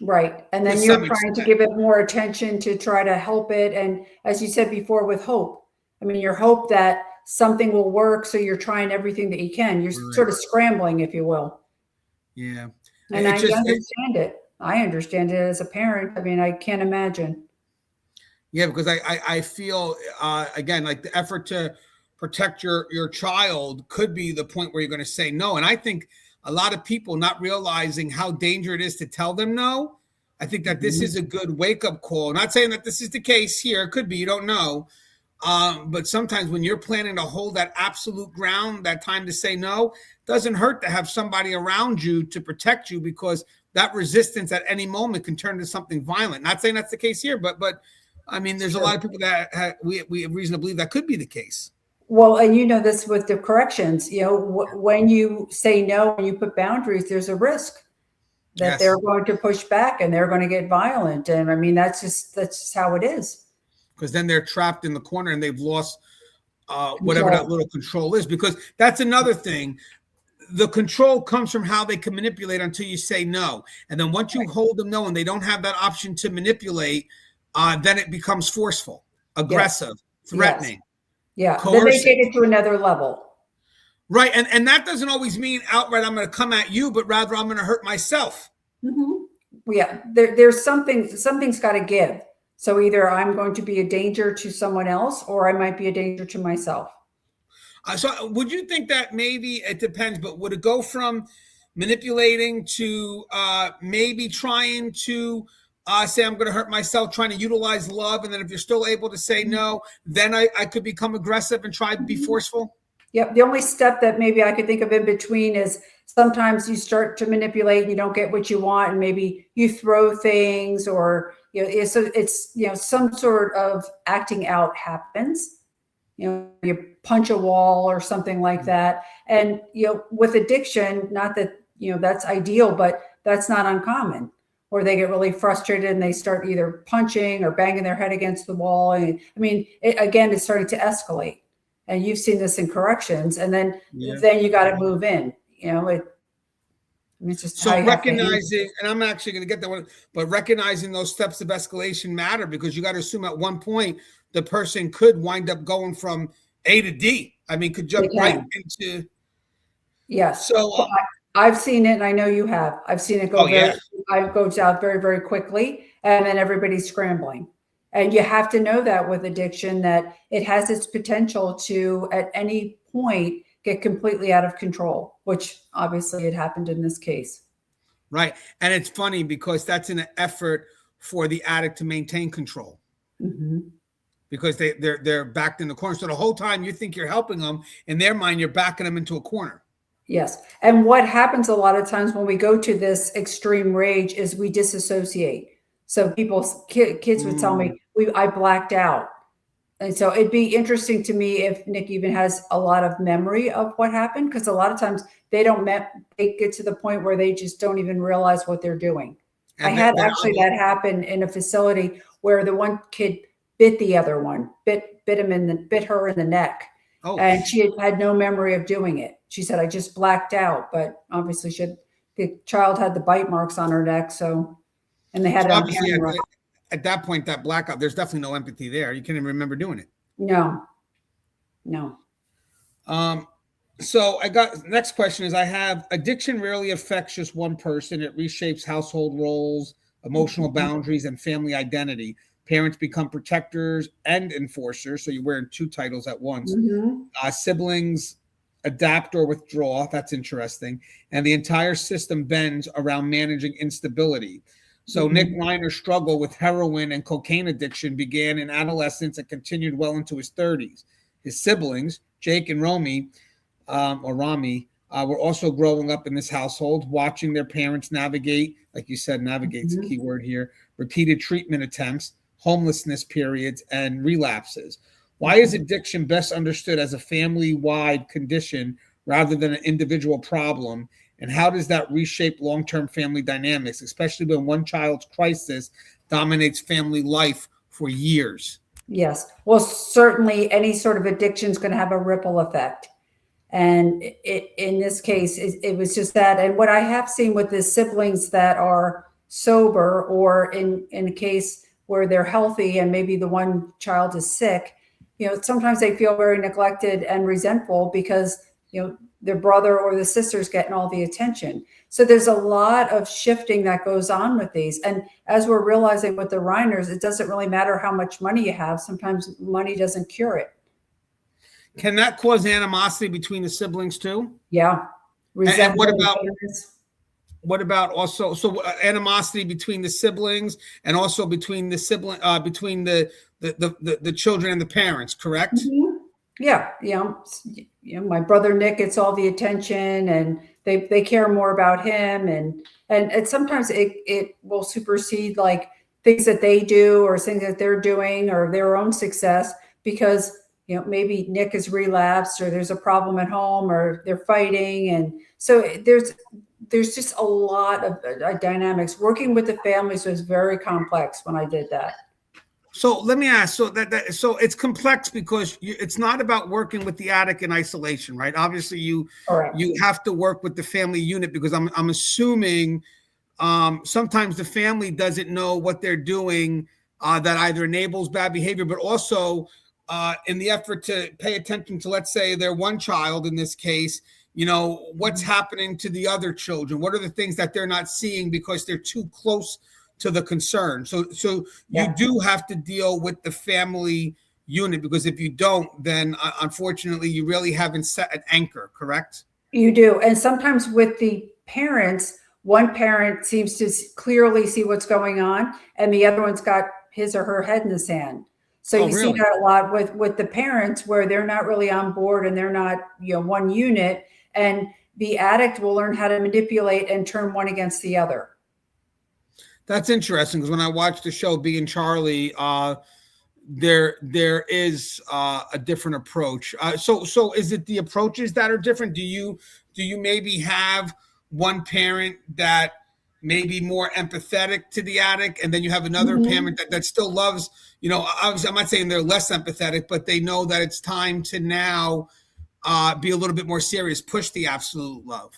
Right. And then you're trying to give it more attention to try to help it. And as you said before, with hope, I mean, your hope that something will work. So you're trying everything that you can. You're sort of scrambling, if you will. Yeah. And I understand it. I understand it as a parent. I mean, I can't imagine. Yeah, because I feel, again, like the effort to protect your child could be the point where you're going to say no. And I think a lot of people not realizing how dangerous it is to tell them no. I think that this is a good wake-up call. Not saying that this is the case here. It could be. You don't know. But sometimes when you're planning to hold that absolute ground, that time to say no, it doesn't hurt to have somebody around you to protect you, because that resistance at any moment can turn into something violent. Not saying that's the case here, but I mean, there's a lot of people that we have reason to believe that could be the case. Well, and you know this with the corrections, when you say no, when you put boundaries, there's a risk that they're going to push back and they're going to get violent. And I mean, that's just how it is. Because then they're trapped in the corner and they've lost whatever that little control is. Because that's another thing. The control comes from how they can manipulate until you say no. And then once you hold them no and they don't have that option to manipulate, then it becomes forceful, aggressive, threatening. Yeah, then they take it to another level. Right, and that doesn't always mean outright I'm going to come at you, but rather I'm going to hurt myself. Yeah, there's something's got to give. So either I'm going to be a danger to someone else, or I might be a danger to myself. So would you think that maybe, it depends, but would it go from manipulating to maybe trying to say I'm going to hurt myself, trying to utilize love, and then if you're still able to say no, then I could become aggressive and try to be forceful? Yep. The only step that maybe I could think of in between is sometimes you start to manipulate and you don't get what you want, and maybe you throw things, or so it's some sort of acting out happens. You punch a wall or something like that. And with addiction, not that that's ideal, but that's not uncommon. Or they get really frustrated and they start either punching or banging their head against the wall. And I mean, again, it's starting to escalate. And you've seen this in corrections, and then you got to move in. It's just so recognizing, and I'm actually going to get that one, but recognizing those steps of escalation matter, because you got to assume at one point the person could wind up going from A to D. I mean, could jump right into. Yes. So I've seen it, and I know you have. I've seen it go. It goes out very, very quickly, and then everybody's scrambling. And you have to know that with addiction, that it has its potential to, at any point, get completely out of control, which obviously had happened in this case. Right. And it's funny because that's an effort for the addict to maintain control. Mm-hmm. Because they're backed in the corner. So the whole time you think you're helping them, in their mind, you're backing them into a corner. Yes. And what happens a lot of times when we go to this extreme rage is we disassociate. So kids would tell me, I blacked out. And so it'd be interesting to me if Nick even has a lot of memory of what happened, because a lot of times they get to the point where they just don't even realize what they're doing. And I had actually that happen in a facility where the one kid bit the other one, bit her in the neck. Oh. And she had no memory of doing it. She said, I just blacked out, but obviously the child had the bite marks on her neck. So, and they had it on camera. At that point, that blackout, there's definitely no empathy there. You can't even remember doing it. No. So next question is, I have addiction rarely affects just one person. It reshapes household roles, emotional boundaries, and family identity. Parents become protectors and enforcers. So you're wearing two titles at once. Mm-hmm. Siblings adapt or withdraw. That's interesting. And the entire system bends around managing instability. So Nick Reiner's struggle with heroin and cocaine addiction began in adolescence and continued well into his 30s. His siblings, Jake and Rami, were also growing up in this household, watching their parents navigate, like you said, navigate's a key word here, repeated treatment attempts, homelessness periods, and relapses. Why is addiction best understood as a family-wide condition rather than an individual problem? And how does that reshape long-term family dynamics, especially when one child's crisis dominates family life for years? Yes. Well, certainly any sort of addiction is going to have a ripple effect. And in this case, it was just that. And what I have seen with the siblings that are sober, or in a case where they're healthy and maybe the one child is sick, sometimes they feel very neglected and resentful because, their brother or the sister's getting all the attention. So there's a lot of shifting that goes on with these. And as we're realizing with the Reiners, it doesn't really matter how much money you have. Sometimes money doesn't cure it. Can that cause animosity between the siblings too? Yeah. And what about also animosity between the siblings and also between the between the children and the parents, correct? Mm-hmm. Yeah. My brother Nick gets all the attention and they care more about him. And sometimes it will supersede like things that they do or things that they're doing or their own success, because maybe Nick has relapsed or there's a problem at home or they're fighting. And so there's just a lot of dynamics. Working with the families was very complex when I did that. So let me ask, so it's complex because it's not about working with the addict in isolation, right? Obviously you have to work with the family unit, because I'm assuming sometimes the family doesn't know what they're doing that either enables bad behavior, but also in the effort to pay attention to, let's say, their one child in this case, what's happening to the other children? What are the things that they're not seeing because they're too close to the concern? So you do have to deal with the family unit, because if you don't, then unfortunately you really haven't set an anchor, correct? You do. And sometimes with the parents, one parent seems to clearly see what's going on and the other one's got his or her head in the sand. So you see that a lot with the parents, where they're not really on board and they're not, one unit, and the addict will learn how to manipulate and turn one against the other. That's interesting, because when I watched the show Being Charlie, there is a different approach. So is it the approaches that are different? Do you maybe have one parent that may be more empathetic to the addict, and then you have another parent that still loves, obviously I'm not saying they're less empathetic, but they know that it's time to now be a little bit more serious, push the absolute love?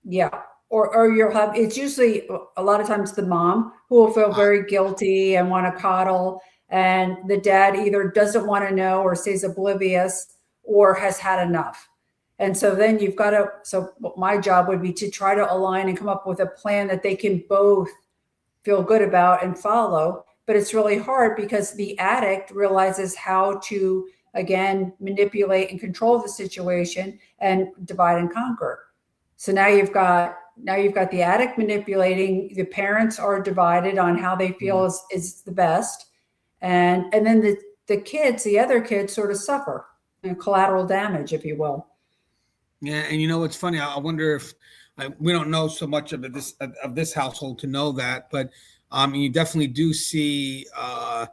Yeah. Or you'll have, it's usually a lot of times the mom who will feel very guilty and want to coddle, and the dad either doesn't want to know or stays oblivious or has had enough. And so then you've got to, so my job would be to try to align and come up with a plan that they can both feel good about and follow, but it's really hard because the addict realizes how to, again, manipulate and control the situation and divide and conquer. So now you've got the addict manipulating, the parents are divided on how they feel is the best. And then the kids, the other kids sort of suffer, collateral damage, if you will. Yeah, and you know what's funny? I wonder if we don't know so much of this household to know that, but you definitely do see a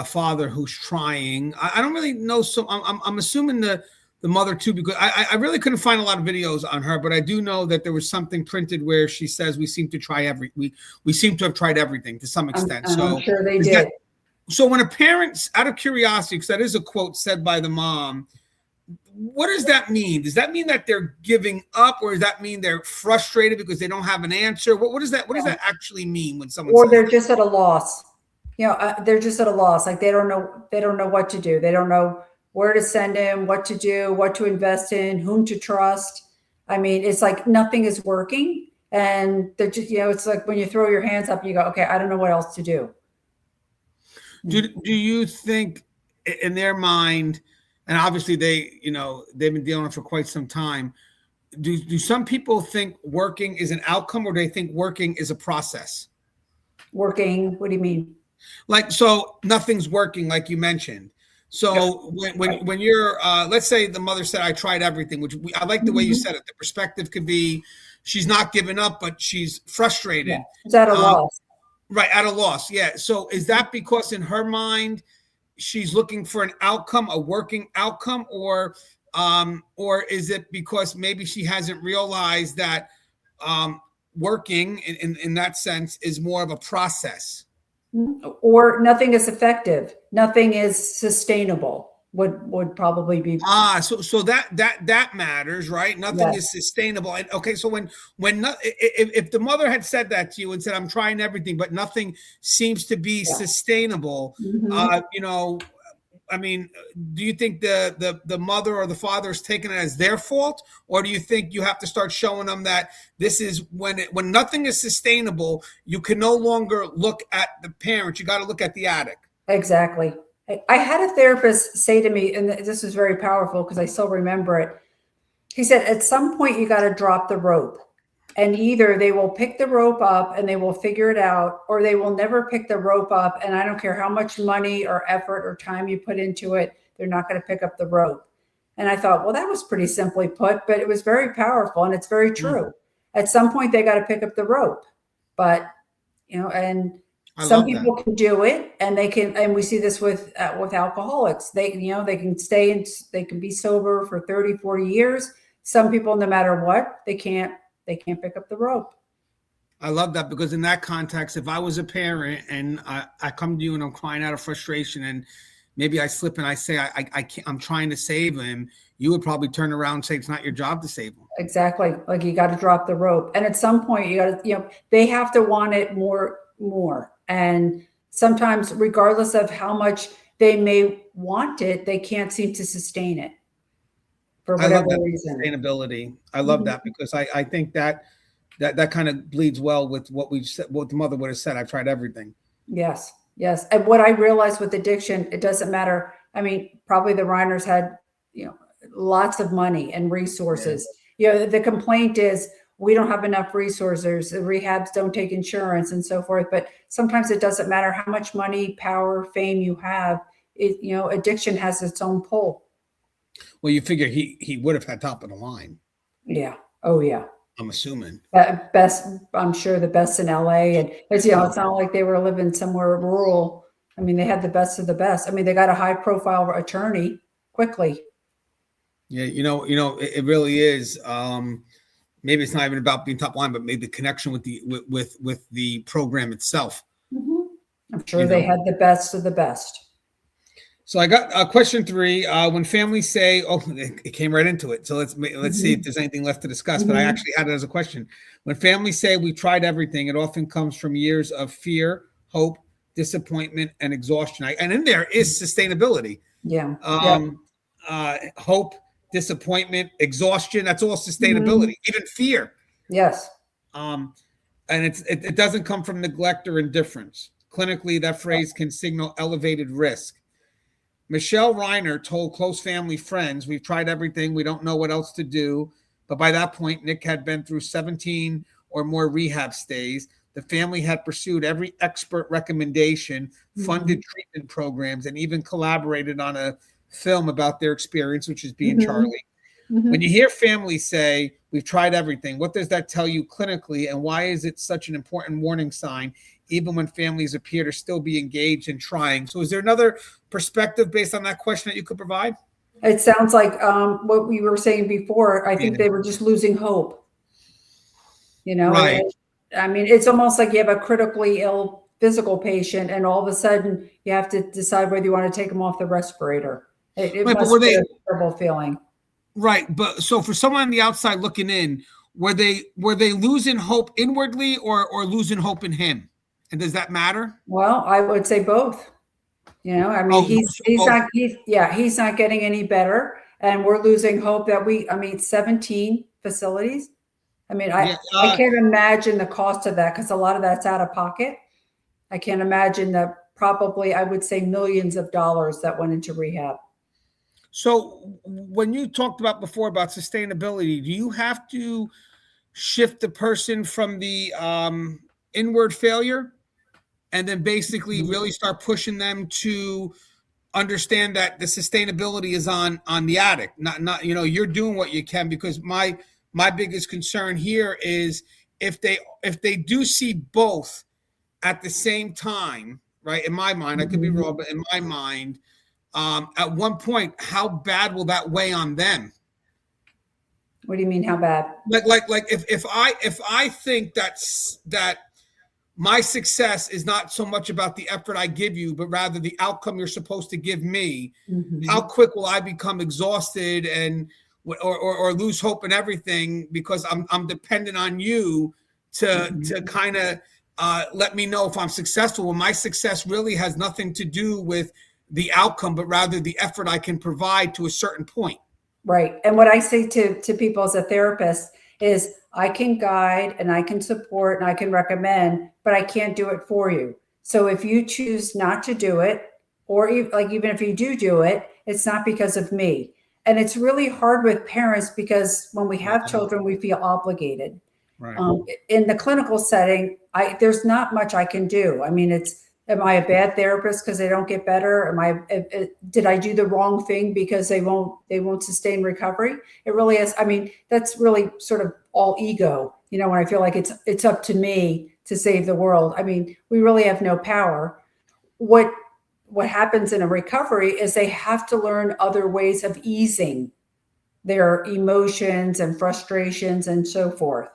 father who's trying. I don't really know, so I'm assuming the mother too, because I really couldn't find a lot of videos on her, but I do know that there was something printed where she says we seem to have tried everything to some extent. I'm sure they did. So when a parent, out of curiosity, because that is a quote said by the mom, what does that mean? Does that mean that they're giving up, or does that mean they're frustrated because they don't have an answer? What does that actually mean when someone or says they're that? just at a loss? They're just at a loss. Like they don't know what to do. They don't know where to send him, what to do, what to invest in, whom to trust. I mean, it's like nothing is working, and they're just, it's like when you throw your hands up, you go, okay, I don't know what else to do. Do you think in their mind, and obviously they've been dealing with it for quite some time, do some people think working is an outcome, or do they think working is a process? Working, what do you mean? Like, so nothing's working, like you mentioned. So when you're, let's say the mother said, I tried everything, which I like the way you said it. The perspective could be, she's not giving up, but she's frustrated. Yeah. It's at a loss. Right, at a loss. Yeah. So is that because in her mind, she's looking for an outcome, a working outcome, or is it because maybe she hasn't realized that working in that sense is more of a process? Or nothing is effective, nothing is sustainable would probably be. So that matters, right? Nothing is sustainable. And okay, so if the mother had said that to you and said, I'm trying everything, but nothing seems to be sustainable, I mean, do you think the mother or the father is taking it as their fault, or do you think you have to start showing them that this is when nothing is sustainable, you can no longer look at the parent, you got to look at the addict? Exactly. I had a therapist say to me, and this was very powerful because I still remember it. He said, at some point you got to drop the rope, and either they will pick the rope up and they will figure it out, or they will never pick the rope up. And I don't care how much money or effort or time you put into it, they're not going to pick up the rope. And I thought, well, that was pretty simply put, but it was very powerful, and it's very true. At some point they got to pick up the rope, but and some people can do it, and they can, and we see this with alcoholics. They can stay and they can be sober for 30, 40 years. Some people, no matter what, they can't pick up the rope. I love that, because in that context, if I was a parent and I come to you and I'm crying out of frustration, and maybe I slip and I say I can't, I'm trying to save him, you would probably turn around and say it's not your job to save him. Exactly. Like you got to drop the rope, and at some point you got to, they have to want it more. And sometimes, regardless of how much they may want it, they can't seem to sustain it for whatever reason. Sustainability. I love that, because I think that kind of bleeds well with what we said, what the mother would have said. I've tried everything. Yes. And what I realized with addiction, it doesn't matter. I mean, probably the Reiners had, lots of money and resources. The complaint is, we don't have enough resources. The rehabs don't take insurance and so forth. But sometimes it doesn't matter how much money, power, fame you have. Addiction has its own pull. Well, you figure he would have had top of the line. Yeah. Oh, yeah. I'm assuming. Best, I'm sure the best in LA. And it's, it's not like they were living somewhere rural. I mean, they had the best of the best. I mean, they got a high profile attorney quickly. Yeah. It really is. Maybe it's not even about being top line, but maybe the connection with the program itself. I'm sure they had the best of the best. So I got question 3. When families say, it came right into it. So let's see if there's anything left to discuss. But I actually had it as a question. When families say we've tried everything, it often comes from years of fear, hope, disappointment, and exhaustion. And in there is sustainability. Yeah. Hope, disappointment, exhaustion. That's all sustainability. Even fear. Yes. And it doesn't come from neglect or indifference. Clinically, that phrase can signal elevated risk. Michelle Reiner told close family friends, "We've tried everything. We don't know what else to do." But by that point, Nick had been through 17 or more rehab stays. The family had pursued every expert recommendation, funded treatment programs, and even collaborated on a film about their experience, which is Being Charlie. When you hear families say, "We've tried everything," what does that tell you clinically, and why is it such an important warning sign, even when families appear to still be engaged in trying? So is there another perspective based on that question that you could provide? It sounds like what we were saying before. I think Yeah. they were just losing hope. You know, Right. I mean, it's almost like you have a critically ill physical patient, and all of a sudden you have to decide whether you want to take them off the respirator. It Right, but must were be they a terrible feeling. right? But so for someone on the outside looking in, were they losing hope inwardly or losing hope in him? And does that matter? Well, I would say both. You know, I mean, Oh, he's not getting any better, and we're losing hope that I mean, 17 facilities. I mean, yeah. I can't imagine the cost of that because a lot of that's out of pocket. I can't imagine that probably, I would say, millions of dollars that went into rehab. So when you talked about before about sustainability, do you have to shift the person from the inward failure and then basically really start pushing them to understand that the sustainability is on the addict, not you're doing what you can? Because my biggest concern here is if they do see both at the same time, right? In my mind, I could be wrong, but in my mind, at one point, how bad will that weigh on them? What do you mean, how bad? Like if I think that my success is not so much about the effort I give you, but rather the outcome you're supposed to give me, how quick will I become exhausted and or lose hope in everything because I'm dependent on you to kind of let me know if I'm successful, when my success really has nothing to do with the outcome, but rather the effort I can provide to a certain point. Right. And what I say to people as a therapist is I can guide and I can support and I can recommend, but I can't do it for you. So if you choose not to do it, or even if you do it, it's not because of me. And it's really hard with parents because when we have children, we feel obligated. Right. In the clinical setting, there's not much I can do. I mean, am I a bad therapist because they don't get better? Did I do the wrong thing because they won't sustain recovery? It really is. I mean, that's really sort of all ego, when I feel like it's up to me to save the world. I mean, we really have no power. What happens in a recovery is they have to learn other ways of easing their emotions and frustrations and so forth.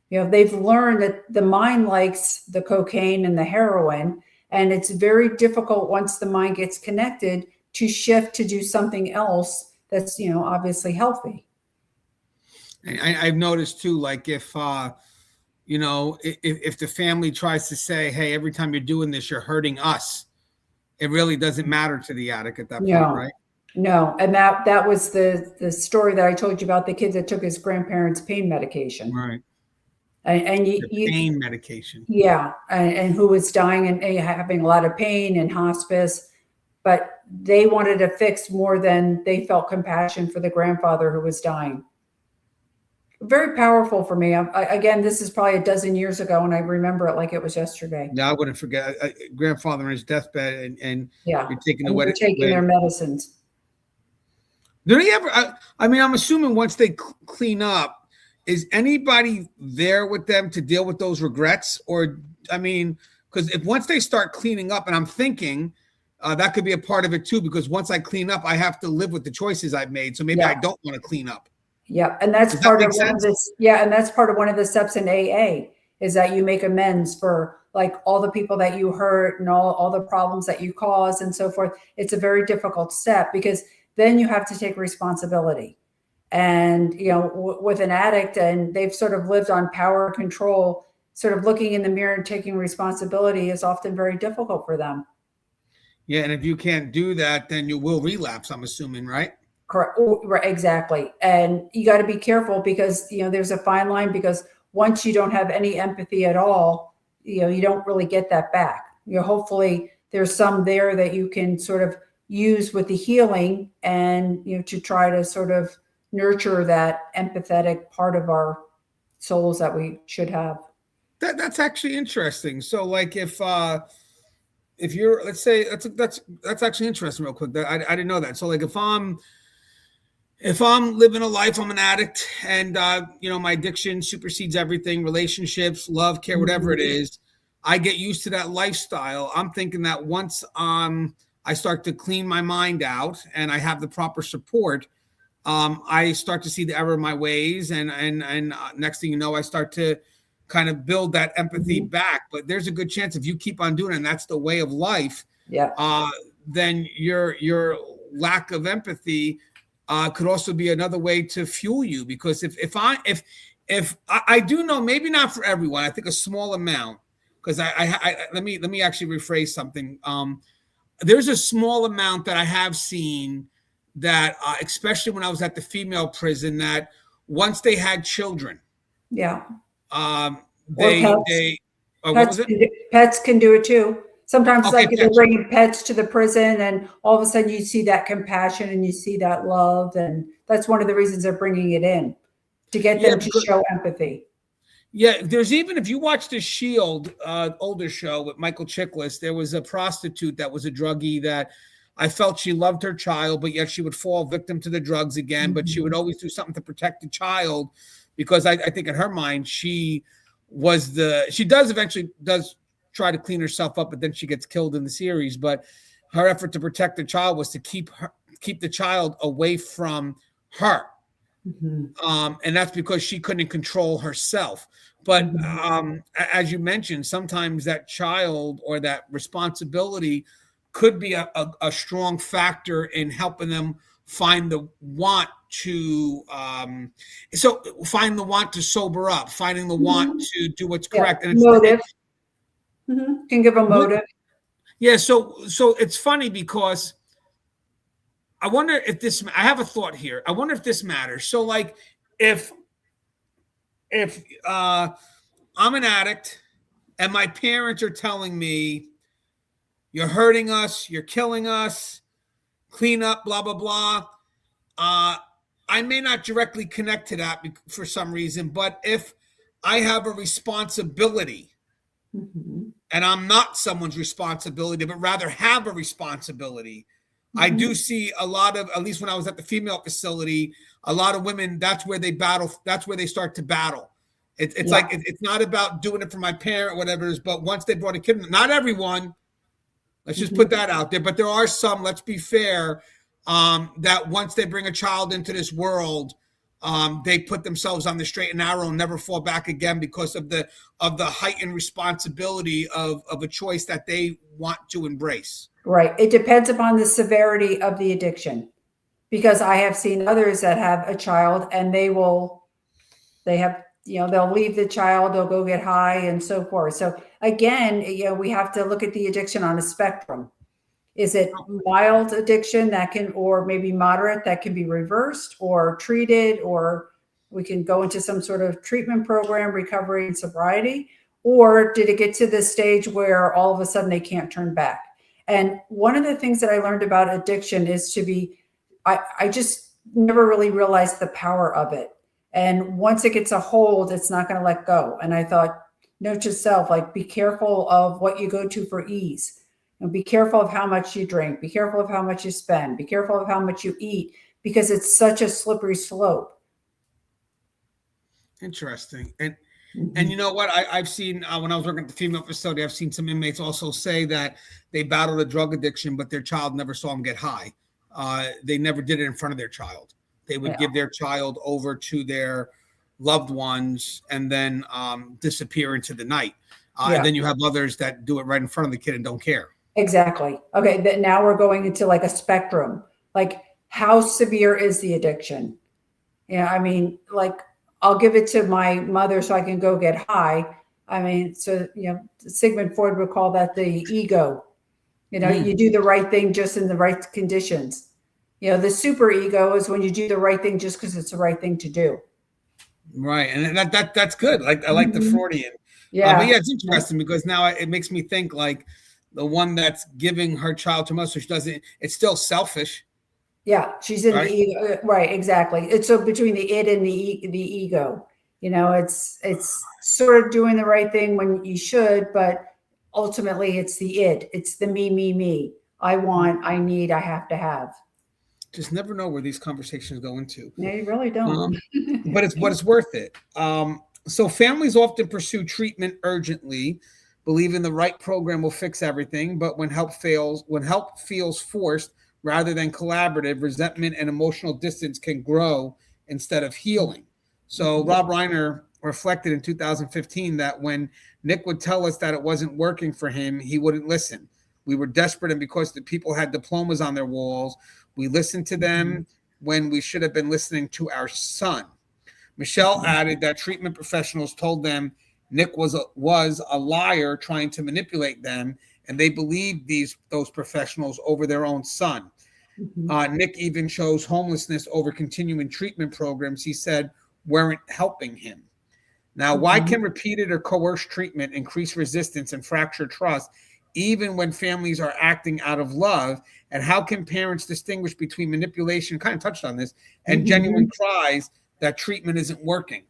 They've learned that the mind likes the cocaine and the heroin, and it's very difficult once the mind gets connected to shift to do something else that's, obviously healthy. I've noticed too, like if the family tries to say, "Hey, every time you're doing this, you're hurting us," it really doesn't matter to the addict at that point, right? No. And that was the story that I told you about the kid that took his grandparents' pain medication. Right. And pain medication. Yeah. And who was dying and having a lot of pain in hospice, but they wanted a fix more than they felt compassion for the grandfather who was dying. Very powerful for me. Again, this is probably a dozen years ago, and I remember it like it was yesterday. Yeah, I wouldn't forget. Grandfather on his deathbed, and yeah, you're taking their medicines. Do they ever? I'm assuming once they clean up, is anybody there with them to deal with those regrets? Or, because if once they start cleaning up, and I'm thinking that could be a part of it too, because once I clean up, I have to live with the choices I've made. So maybe I don't want to clean up. Yeah. And that's part of one of this. Yeah. And that's part of one of the steps in AA is that you make amends for like all the people that you hurt and all the problems that you caused and so forth. It's a very difficult step because then you have to take responsibility. And, with an addict, and they've sort of lived on power control, sort of looking in the mirror and taking responsibility is often very difficult for them. Yeah. And if you can't do that, then you will relapse, I'm assuming, right? Correct. Right, exactly. And you got to be careful because, there's a fine line because once you don't have any empathy at all, you don't really get that back. hopefully there's some there that you can sort of use with the healing and, to try to sort of nurture that empathetic part of our souls that we should have. That's actually interesting. So like if you're, let's say that's actually interesting real quick. I didn't know that. So like if I'm living a life, I'm an addict and, my addiction supersedes everything, relationships, love, care, whatever it is, I get used to that lifestyle. I'm thinking that once I start to clean my mind out and I have the proper support, I start to see the error of my ways. And next thing you know, I start to kind of build that empathy back. But there's a good chance if you keep on doing it and that's the way of life, then your lack of empathy could also be another way to fuel you. Because if I do know, maybe not for everyone, I think a small amount, because let me actually rephrase something. There's a small amount that I have seen that, especially when I was at the female prison, that once they had children, what was it? Pets can do it too. Sometimes, Okay, like they're bringing pets to the prison, and all of a sudden you see that compassion and you see that love, and that's one of the reasons they're bringing it in, to get them to show empathy. Yeah, there's even, if you watch the Shield older show with Michael Chiklis, there was a prostitute that was a druggie that I felt she loved her child, but yet she would fall victim to the drugs again. But she would always do something to protect the child, because I think in her mind she eventually does try to clean herself up, but then she gets killed in the series. But her effort to protect the child was to keep the child away from her. And that's because she couldn't control herself. But as you mentioned, sometimes that child or that responsibility could be a strong factor in helping them find the want to sober up, finding the want to do what's correct. And it's motive. Can give a motive. Yeah. So it's funny because I wonder if this, I have a thought here. I wonder if this matters. So like if I'm an addict and my parents are telling me, you're hurting us, you're killing us, clean up, blah, blah, blah. I may not directly connect to that for some reason, but if I have a responsibility and I'm not someone's responsibility, but rather have a responsibility, I do see a lot of, at least when I was at the female facility, a lot of women, that's where they battle. That's where they start to battle. It's like, it's not about doing it for my parent, whatever it is, but once they brought a kid, not everyone, let's just put that out there, but there are some, let's be fair, that once they bring a child into this world, they put themselves on the straight and narrow and never fall back again because of the heightened responsibility of a choice that they want to embrace. Right. It depends upon the severity of the addiction, because I have seen others that have a child and they'll leave the child, they'll go get high and so forth. So again, we have to look at the addiction on a spectrum. Is it mild addiction or maybe moderate, that can be reversed or treated, or we can go into some sort of treatment program, recovery and sobriety? Or did it get to the stage where all of a sudden they can't turn back? And one of the things that I learned about addiction is I just never really realized the power of it. And once it gets a hold, it's not going to let go. And I thought, note to self, like, be careful of what you go to for ease. And be careful of how much you drink. Be careful of how much you spend. Be careful of how much you eat, because it's such a slippery slope. Interesting. And you know what? I've seen, when I was working at the female facility, I've seen some inmates also say that they battled a drug addiction, but their child never saw them get high. They never did it in front of their child. They would give their child over to their loved ones and then disappear into the night. And then you have others that do it right in front of the kid and don't care. Exactly. Okay. Now we're going into like a spectrum. Like, how severe is the addiction? I mean, like, I'll give it to my mother so I can go get high. I mean, so, Sigmund Freud would call that the ego. You do the right thing just in the right conditions. The super ego is when you do the right thing just because it's the right thing to do. Right. And that's good. Like, I like the Freudian. Yeah. But yeah, it's interesting because now it makes me think, like, the one that's giving her child to mother, so she doesn't, it's still selfish. Yeah, she's in Right. the ego, right? Exactly. It's so between the id and the ego. It's sort of doing the right thing when you should, but ultimately it's the id. It's the me. I want, I need, I have to have. Just never know where these conversations go into. No, you really don't. But it's worth it. So families often pursue treatment urgently, believing the right program will fix everything. But when help feels forced rather than collaborative, resentment and emotional distance can grow instead of healing. So Rob Reiner reflected in 2015 that when Nick would tell us that it wasn't working for him, he wouldn't listen. We were desperate, and because the people had diplomas on their walls, we listened to them when we should have been listening to our son. Michelle added that treatment professionals told them Nick was a liar trying to manipulate them, and they believed those professionals over their own son. Nick even chose homelessness over continuing treatment programs he said weren't helping him. Now, why can repeated or coerced treatment increase resistance and fracture trust, even when families are acting out of love? And how can parents distinguish between manipulation, kind of touched on this, and genuine cries that treatment isn't working?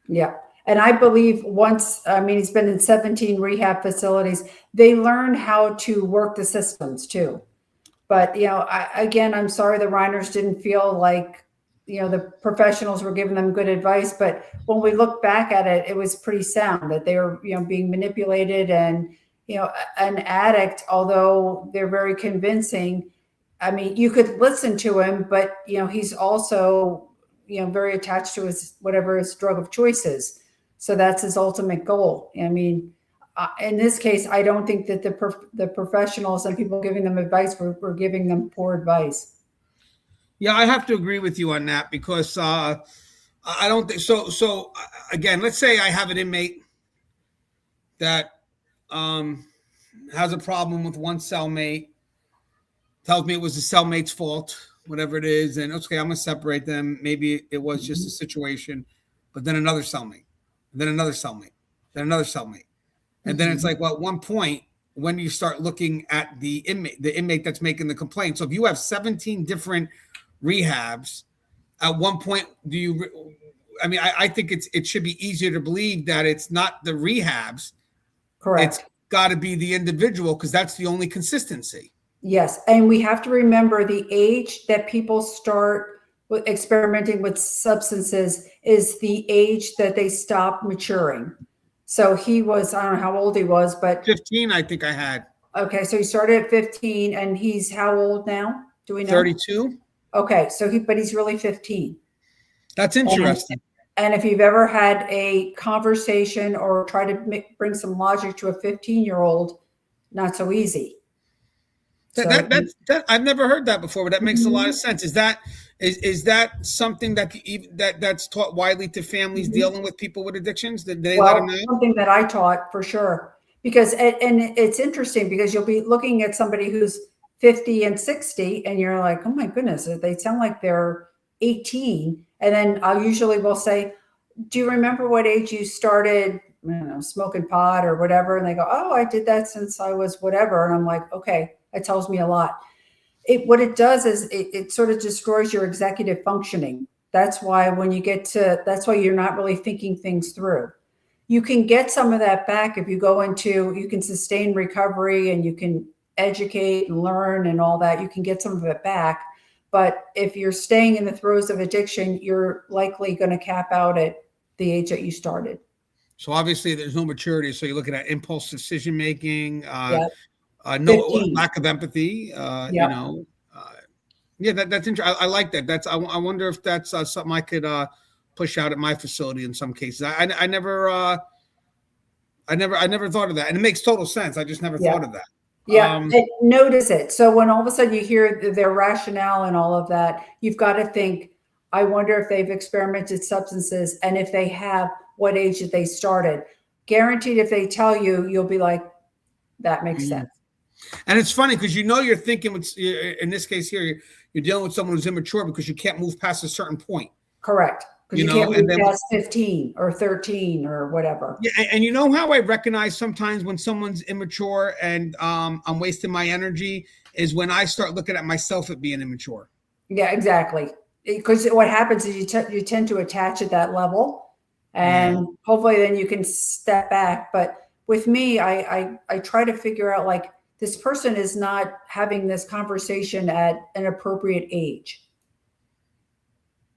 Yeah. And I believe he's been in 17 rehab facilities. They learn how to work the systems too. But, I'm sorry the Reiners didn't feel like, the professionals were giving them good advice. But when we look back at it, it was pretty sound that they were, being manipulated. And, an addict, although they're very convincing, I mean, you could listen to him, but, he's also, very attached to his drug of choice is. So that's his ultimate goal. I mean, in this case, I don't think that the professionals and people giving them advice were giving them poor advice. Yeah, I have to agree with you on that, because I don't think so. So again, let's say I have an inmate that has a problem with one cellmate, tells me it was the cellmate's fault, whatever it is, and okay, I'm gonna separate them. Maybe it was just a situation, but then another cellmate, then another cellmate, then another cellmate, and then it's like, well, at one point, when you start looking at the inmate that's making the complaint. So if you have 17 different rehabs, at one point, I think it should be easier to believe that it's not the rehabs. Correct. It's got to be the individual, because that's the only consistency. Yes. And we have to remember the age that people start with experimenting with substances is the age that they stop maturing. So he was, I don't know how old he was, but 15, I think I had. Okay. So he started at 15, and he's how old now? Do we know? 32. Okay. So he's really 15. That's interesting. And if you've ever had a conversation or try to bring some logic to a 15-year-old, not so easy. I've never heard that before, but that makes a lot of sense. Is that something that's taught widely to families dealing with people with addictions? Did they let them know? Something that I taught for sure, because and it's interesting because you'll be looking at somebody who's 50 and 60, and you're like, oh my goodness, they sound like they're 18. And then I usually will say, do you remember what age you started, smoking pot or whatever? And they go, oh, I did that since I was whatever. And I'm like, okay, that tells me a lot. What it does is it sort of destroys your executive functioning. That's why that's why you're not really thinking things through. You can get some of that back if you you can sustain recovery and you can educate and learn and all that. You can get some of it back. But if you're staying in the throes of addiction, you're likely going to cap out at the age that you started. So obviously there's no maturity. So you're looking at impulse decision making, Yep. Lack of empathy. That's interesting. I like that. I wonder if that's something I could push out at my facility in some cases. I never thought of that, and it makes total sense. I just never thought of that. Yeah, and notice it. So when all of a sudden you hear their rationale and all of that, you've got to think, I wonder if they've experimented substances, and if they have, what age did they started? Guaranteed, if they tell you, you'll be like, that makes sense. And it's funny because you're thinking, in this case here, you're dealing with someone who's immature because you can't move past a certain point. Correct. because you can't move past 15 or 13 or whatever. Yeah, and you know how I recognize sometimes when someone's immature and I'm wasting my energy is when I start looking at myself at being immature. Yeah, exactly. Because what happens is you tend to attach at that level, and hopefully then you can step back. But with me, I try to figure out, like, this person is not having this conversation at an appropriate age.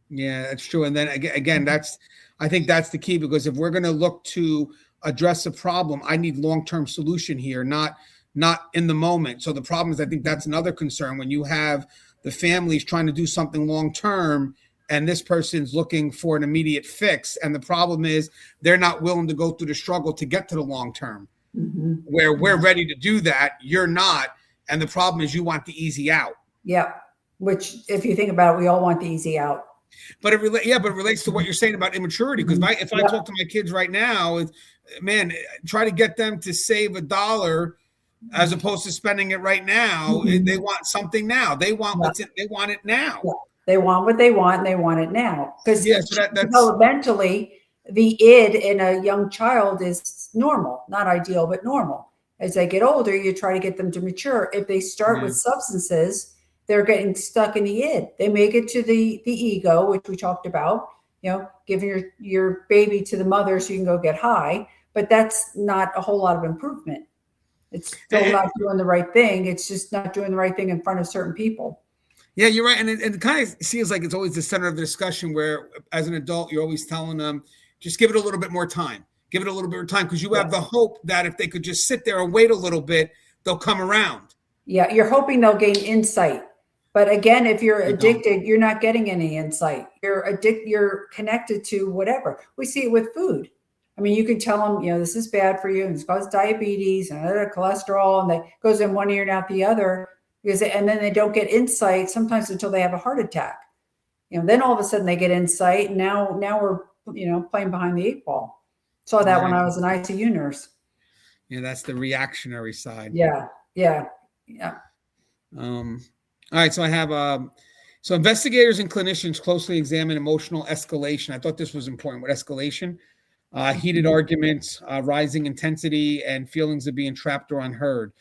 Yeah, that's true. And then again, I think that's the key, because if we're going to look to address a problem, I need long-term solution here, not in the moment. So the problem is, I think that's another concern when you have the families trying to do something long-term and this person's looking for an immediate fix. And the problem is they're not willing to go through the struggle to get to the long-term, where we're ready to do that. You're not. And the problem is you want the easy out. Yeah. Which, if you think about it, we all want the easy out. But it relates to what you're saying about immaturity. Because if I talk to my kids right now, man, try to get them to save $1 as opposed to spending it right now. They want something now. They want they want it now. Yeah. They want what they want, and they want it now. Because so developmentally, the id in a young child is normal, not ideal, but normal. As they get older, you try to get them to mature. If they start with substances, they're getting stuck in the id. They make it to the ego, which we talked about, giving your baby to the mother so you can go get high, but that's not a whole lot of improvement. It's still not doing the right thing. It's just not doing the right thing in front of certain people. Yeah, you're right. And it kind of seems like it's always the center of the discussion, where as an adult, you're always telling them, just give it a little bit more time. Give it a little bit of time, because you have the hope that if they could just sit there and wait a little bit, they'll come around. Yeah, you're hoping they'll gain insight. But again, if you're addicted, you're not getting any insight. You're connected to whatever. We see it with food. I mean, you can tell them, this is bad for you, and it's caused diabetes and cholesterol, and that goes in one ear and out the other, and then they don't get insight sometimes until they have a heart attack. Then all of a sudden they get insight, and now we're playing behind the 8 ball. Saw that when I was an ICU nurse. Yeah, that's the reactionary side. Yeah. All right, so I have so investigators and clinicians closely examine emotional escalation. I thought this was important with escalation. Heated arguments, rising intensity, and feelings of being trapped or unheard.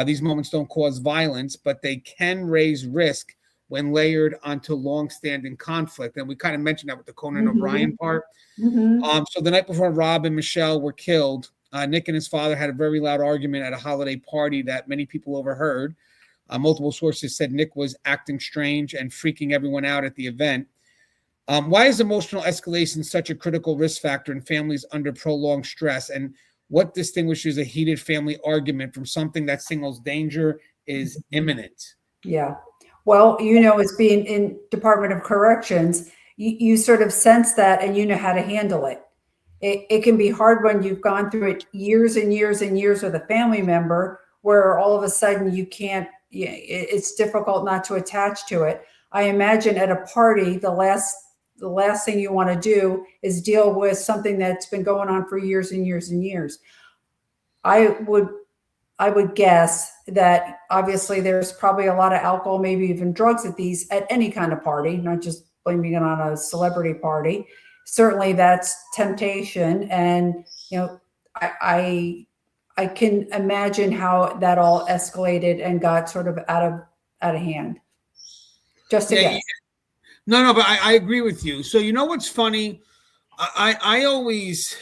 These moments don't cause violence, but they can raise risk when layered onto long-standing conflict. And we kind of mentioned that with the Conan O'Brien part. So the night before Rob and Michelle were killed, Nick and his father had a very loud argument at a holiday party that many people overheard. Multiple sources said Nick was acting strange and freaking everyone out at the event. Why is emotional escalation such a critical risk factor in families under prolonged stress? And what distinguishes a heated family argument from something that signals danger is imminent? Yeah. Well, as being in Department of Corrections, you sort of sense that, and you know how to handle it. It can be hard when you've gone through it years and years and years with a family member, where all of a sudden you can't, it's difficult not to attach to it. I imagine at a party, the last thing you want to do is deal with something that's been going on for years and years and years. I would guess that obviously there's probably a lot of alcohol, maybe even drugs at any kind of party, not just blaming it on a celebrity party. Certainly that's temptation. And, I can imagine how that all escalated and got sort of out of hand. Just a guess. No, but I agree with you. So what's funny? I always,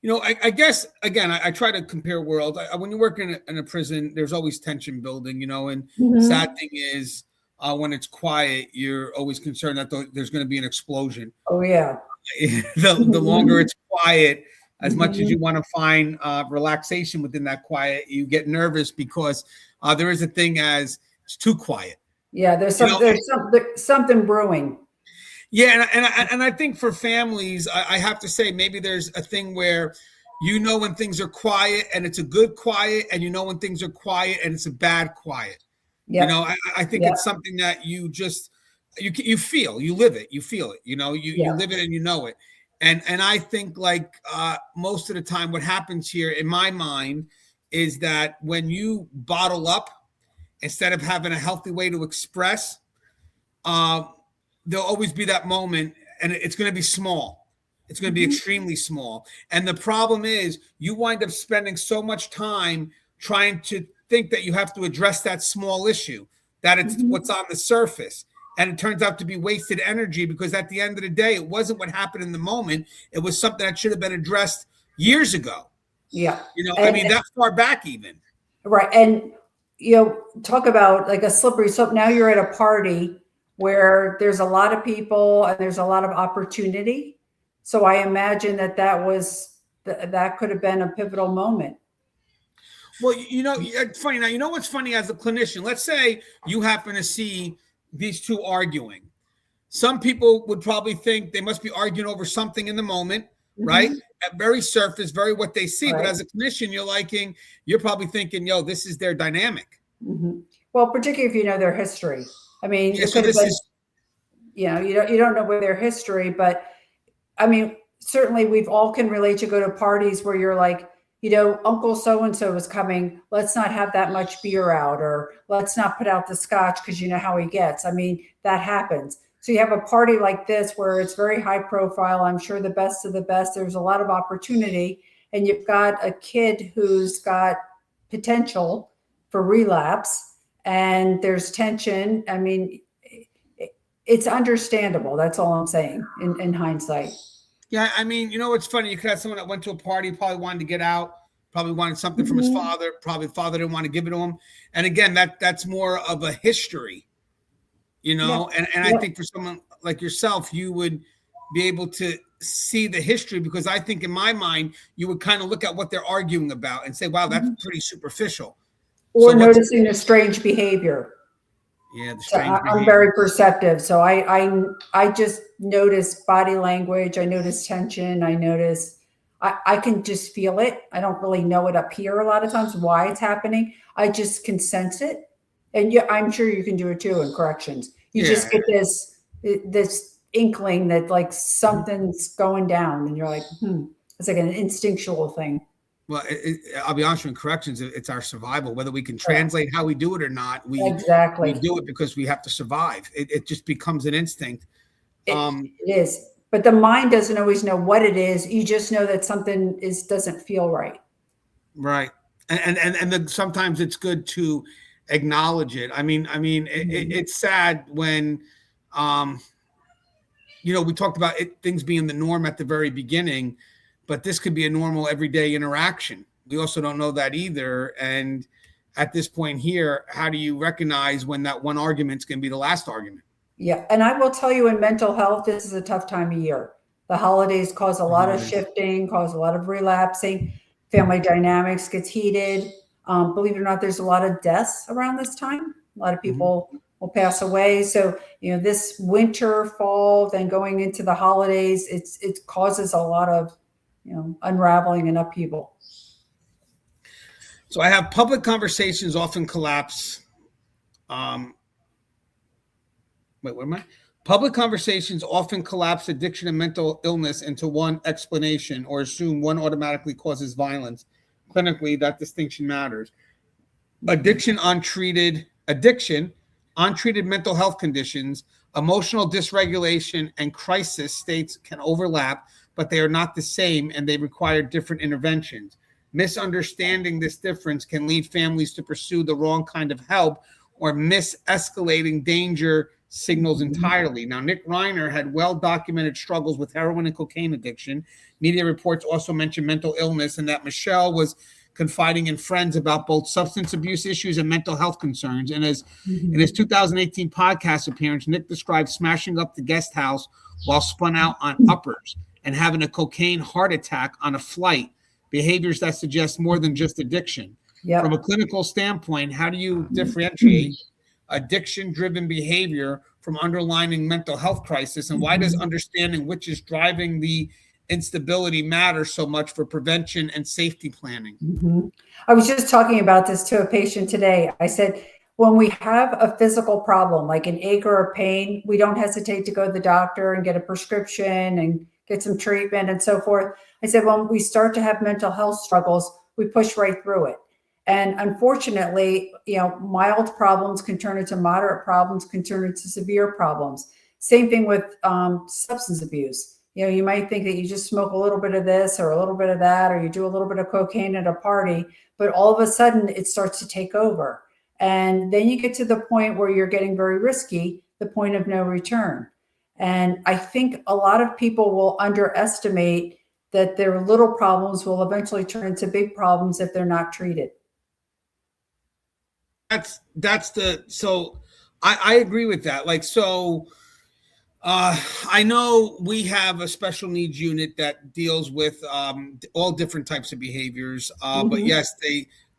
I guess, again, I try to compare worlds. When you work in a prison, there's always tension building, and sad thing is when it's quiet, you're always concerned that there's going to be an explosion. Oh, yeah. The longer it's quiet, as much as you want to find relaxation within that quiet, you get nervous because there is a thing as it's too quiet. Yeah, there's something brewing. Yeah, and I think for families, I have to say maybe there's a thing where when things are quiet and it's a good quiet, and when things are quiet and it's a bad quiet. Yeah. I think it's something that you just you feel, you live it, you feel it. You live it and you know it. And I think most of the time what happens here in my mind is that when you bottle up instead of having a healthy way to express, there'll always be that moment. and it's going to be small. It's going to be extremely small. And the problem is you wind up spending so much time trying to think that you have to address that small issue, that it's what's on the surface. And it turns out to be wasted energy, because at the end of the day, it wasn't what happened in the moment. It was something that should have been addressed years ago. Yeah. I mean, that far back even. Right. And, talk about like a slippery slope. Now you're at a party where there's a lot of people and there's a lot of opportunity. So I imagine that could have been a pivotal moment. Well, it's funny. Now, you know what's funny as a clinician? Let's say you happen to see these two arguing. Some people would probably think they must be arguing over something in the moment, right? At very surface, very what they see. Right. But as a clinician, you're probably thinking, this is their dynamic. Well, particularly if you know their history. I mean, Yeah, so this is, you don't know their history, but I mean, certainly we've all can relate to go to parties where you're like, Uncle so-and-so is coming. Let's not have that much beer out, or let's not put out the scotch because you know how he gets. I mean, that happens. So you have a party like this where it's very high profile. I'm sure the best of the best. There's a lot of opportunity, and you've got a kid who's got potential for relapse, and there's tension. I mean, it's understandable. That's all I'm saying in hindsight. yeah, I mean, what's funny? You could have someone that went to a party, probably wanted to get out, probably wanted something from his father, probably the father didn't want to give it to him. And again, that's more of a history, Yeah. and I think for someone like yourself, you would be able to see the history, because I think in my mind, you would kind of look at what they're arguing about and say, wow, that's pretty superficial. Or noticing the strange behavior. Yeah, the So strange behavior. I'm very perceptive. So I just notice body language. I notice tension. I can just feel it. I don't really know it up here a lot of times why it's happening. I just can sense it. And I'm sure you can do it too in corrections. You just get this inkling that like something's going down, and you're like, it's like an instinctual thing. Well, I'll be honest with you, in corrections, it's our survival. Whether we can translate how we do it or not, we do it because we have to survive. It just becomes an instinct. It is. But the mind doesn't always know what it is. You just know that something doesn't feel right. Right. And then sometimes it's good to acknowledge it. I mean, it's sad when, we talked about things being the norm at the very beginning, but this could be a normal everyday interaction. We also don't know that either. And at this point here, how do you recognize when that one argument's going to be the last argument? Yeah. And I will tell you, in mental health, this is a tough time of year. The holidays cause a lot of shifting, cause a lot of relapsing. Family dynamics gets heated. Believe it or not, there's a lot of deaths around this time. A lot of people will pass away. So, this winter, fall, then going into the holidays, it causes a lot of, unraveling and upheaval. So I have public conversations often collapse. Public conversations often collapse addiction and mental illness into one explanation, or assume one automatically causes violence. Clinically, that distinction matters. Addiction, untreated mental health conditions, emotional dysregulation, and crisis states can overlap, but they are not the same, and they require different interventions. Misunderstanding this difference can lead families to pursue the wrong kind of help, or mis-escalating danger signals entirely. Now, Nick Reiner had well-documented struggles with heroin and cocaine addiction. Media reports also mention mental illness, and that Michelle was confiding in friends about both substance abuse issues and mental health concerns. And in his 2018 podcast appearance, Nick described smashing up the guest house while spun out on uppers and having a cocaine heart attack on a flight, behaviors that suggest more than just addiction. Yep. From a clinical standpoint, how do you differentiate addiction-driven behavior from underlying mental health crisis, and why does understanding which is driving the instability matter so much for prevention and safety planning? I was just talking about this to a patient today. I said, when we have a physical problem, like an ache or a pain, we don't hesitate to go to the doctor and get a prescription and get some treatment and so forth. I said, when we start to have mental health struggles, we push right through it. And unfortunately, mild problems can turn into moderate problems, can turn into severe problems. Same thing with substance abuse. You know, you might think that you just smoke a little bit of this or a little bit of that, or you do a little bit of cocaine at a party, but all of a sudden it starts to take over. And then you get to the point where you're getting very risky, the point of no return. And I think a lot of people will underestimate that their little problems will eventually turn into big problems if they're not treated. So I agree with that. Like, so I know we have a special needs unit that deals with all different types of behaviors, but yes,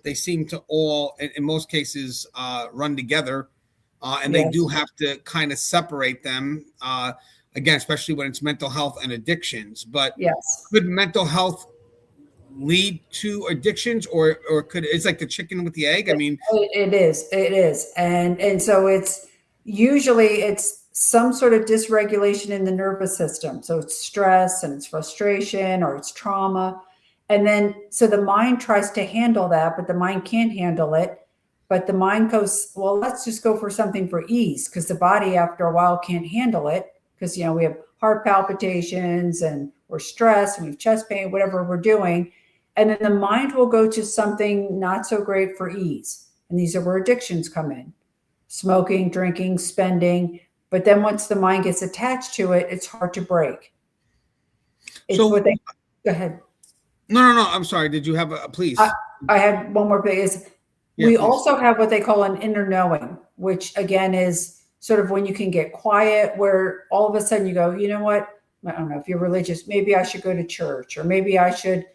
they seem to all, in most cases, run together, and they do have to kind of separate them. Again, especially when it's mental health and addictions. But could mental health lead to addictions, or could it's like the chicken with the egg? I mean, it is, and so it's usually some sort of dysregulation in the nervous system. So it's stress and it's frustration or it's trauma. And then, so the mind tries to handle that, but the mind can't handle it. But the mind goes, well, let's just go for something for ease, because the body after a while can't handle it. Because, you know, we have heart palpitations and we're stressed and we have chest pain, whatever we're doing. And then the mind will go to something not so great for ease. And these are where addictions come in: smoking, drinking, spending. But then once the mind gets attached to it, it's hard to break. Go ahead. No. I'm sorry. Did you have please? I had one more thing. We also have what they call an inner knowing, which again is sort of when you can get quiet, where all of a sudden you go, you know what? I don't know if you're religious, maybe I should go to church, or maybe I should,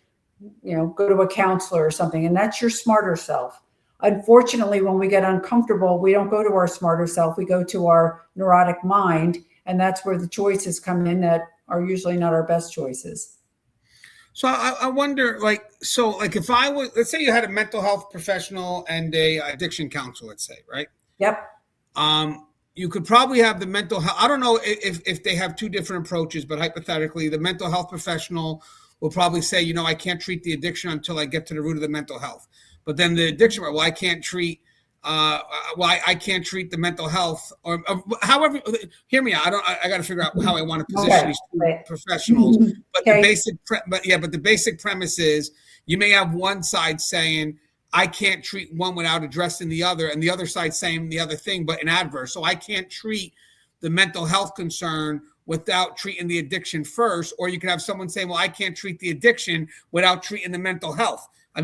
you know, go to a counselor or something. And that's your smarter self. Unfortunately, when we get uncomfortable, we don't go to our smarter self. We go to our neurotic mind. And that's where the choices come in that are usually not our best choices. So I wonder, if I was, let's say you had a mental health professional and a addiction counselor, let's say, right? Yep. You could probably have the mental health. I don't know if they have two different approaches, but hypothetically, the mental health professional will probably say, you know, I can't treat the addiction until I get to the root of the mental health. But then the addiction, well, I can't treat, I can't treat the mental health, or however. Hear me out. I got to figure out how I want to position these two professionals. But the basic premise is you may have one side saying, I can't treat one without addressing the other, and the other side saying the other thing, but in adverse. So I can't treat the mental health concern without treating the addiction first. Or you could have someone saying, well, I can't treat the addiction without treating the mental health. I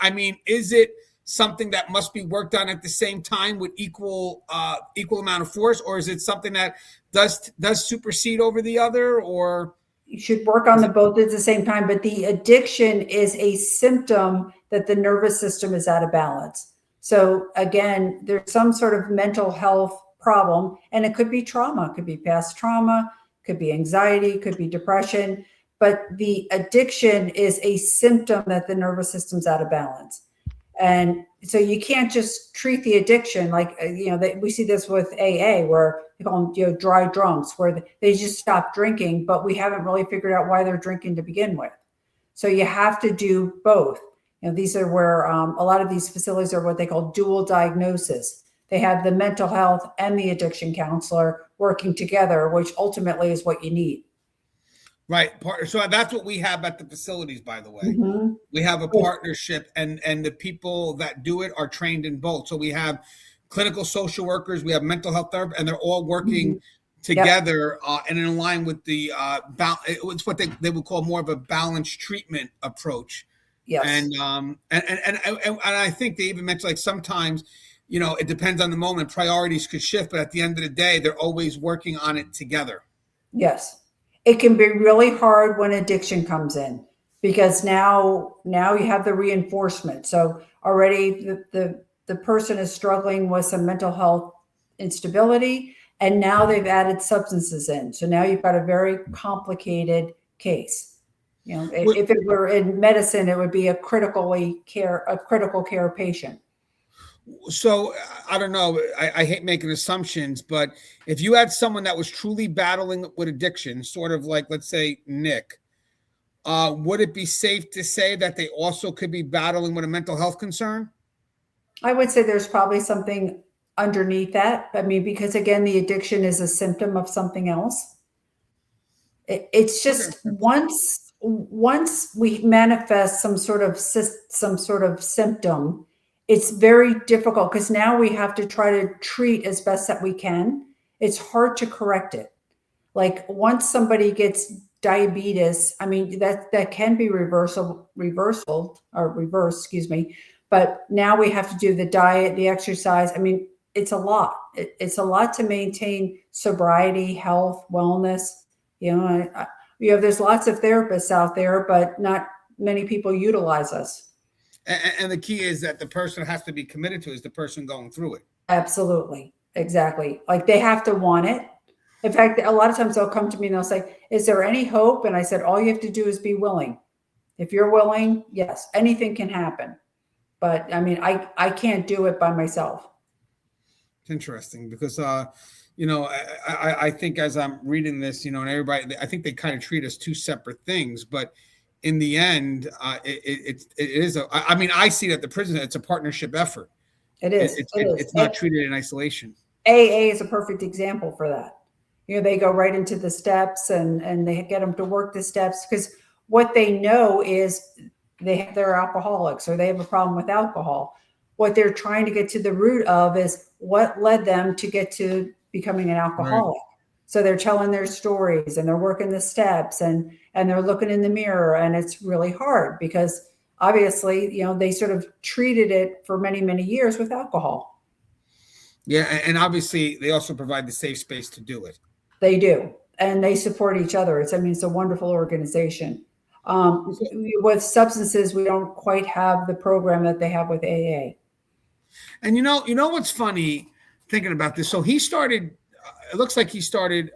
mean, is it something that must be worked on at the same time with equal amount of force, or is it something that does supersede over the other? Or you should work on the both at the same time, but the addiction is a symptom that the nervous system is out of balance. So again, there's some sort of mental health problem, and it could be trauma, it could be past trauma, could be anxiety, could be depression, but the addiction is a symptom that the nervous system's out of balance. And so you can't just treat the addiction we see this with AA, where they call them, dry drunks, where they just stop drinking, but we haven't really figured out why they're drinking to begin with. So you have to do both. These are where a lot of these facilities are what they call dual diagnosis. They have the mental health and the addiction counselor working together, which ultimately is what you need. Right. So that's what we have at the facilities, by the way. Mm-hmm. We have a partnership, and the people that do it are trained in both. So we have clinical social workers, we have mental health therapists, and they're all working together and in line with the it's what they would call more of a balanced treatment approach. Yes. And I think they even mentioned, sometimes, it depends on the moment, priorities could shift, but at the end of the day, they're always working on it together. Yes. It can be really hard when addiction comes in, because now you have the reinforcement. So already the person is struggling with some mental health instability, and now they've added substances in. So now you've got a very complicated case. If it were in medicine, it would be a critical care patient. So I don't know. I hate making assumptions, but if you had someone that was truly battling with addiction, sort of like, let's say, Nick, would it be safe to say that they also could be battling with a mental health concern? I would say there's probably something underneath that. I mean, because again, the addiction is a symptom of something else. It's just once we manifest some sort of symptom, it's very difficult because now we have to try to treat as best that we can. It's hard to correct it. Like once somebody gets diabetes, I mean, that can be reversed, excuse me. But now we have to do the diet, the exercise. I mean, it's a lot. It's a lot to maintain sobriety, health, wellness. You know, there's lots of therapists out there, but not many people utilize us. And the key is that the person has to be committed to is the person going through it. Absolutely. Exactly. Like they have to want it. In fact, a lot of times they'll come to me and they'll say, is there any hope? And I said, all you have to do is be willing. If you're willing, yes, anything can happen. But I mean, I can't do it by myself. It's interesting because, I think as I'm reading this, and everybody, I think they kind of treat us two separate things, but in the end, it is I see it at the prison. It's a partnership effort. It is. It's not treated in isolation. AA is a perfect example for that. They go right into the steps and they get them to work the steps because what they know is they're alcoholics or they have a problem with alcohol. What they're trying to get to the root of is what led them to get to becoming an alcoholic. Right. So they're telling their stories and they're working the steps and they're looking in the mirror, and it's really hard because obviously, they sort of treated it for many, many years with alcohol. Yeah. And obviously they also provide the safe space to do it. They do. And they support each other. It's a wonderful organization. With substances, we don't quite have the program that they have with AA. And what's funny thinking about this? So he started, it looks like he started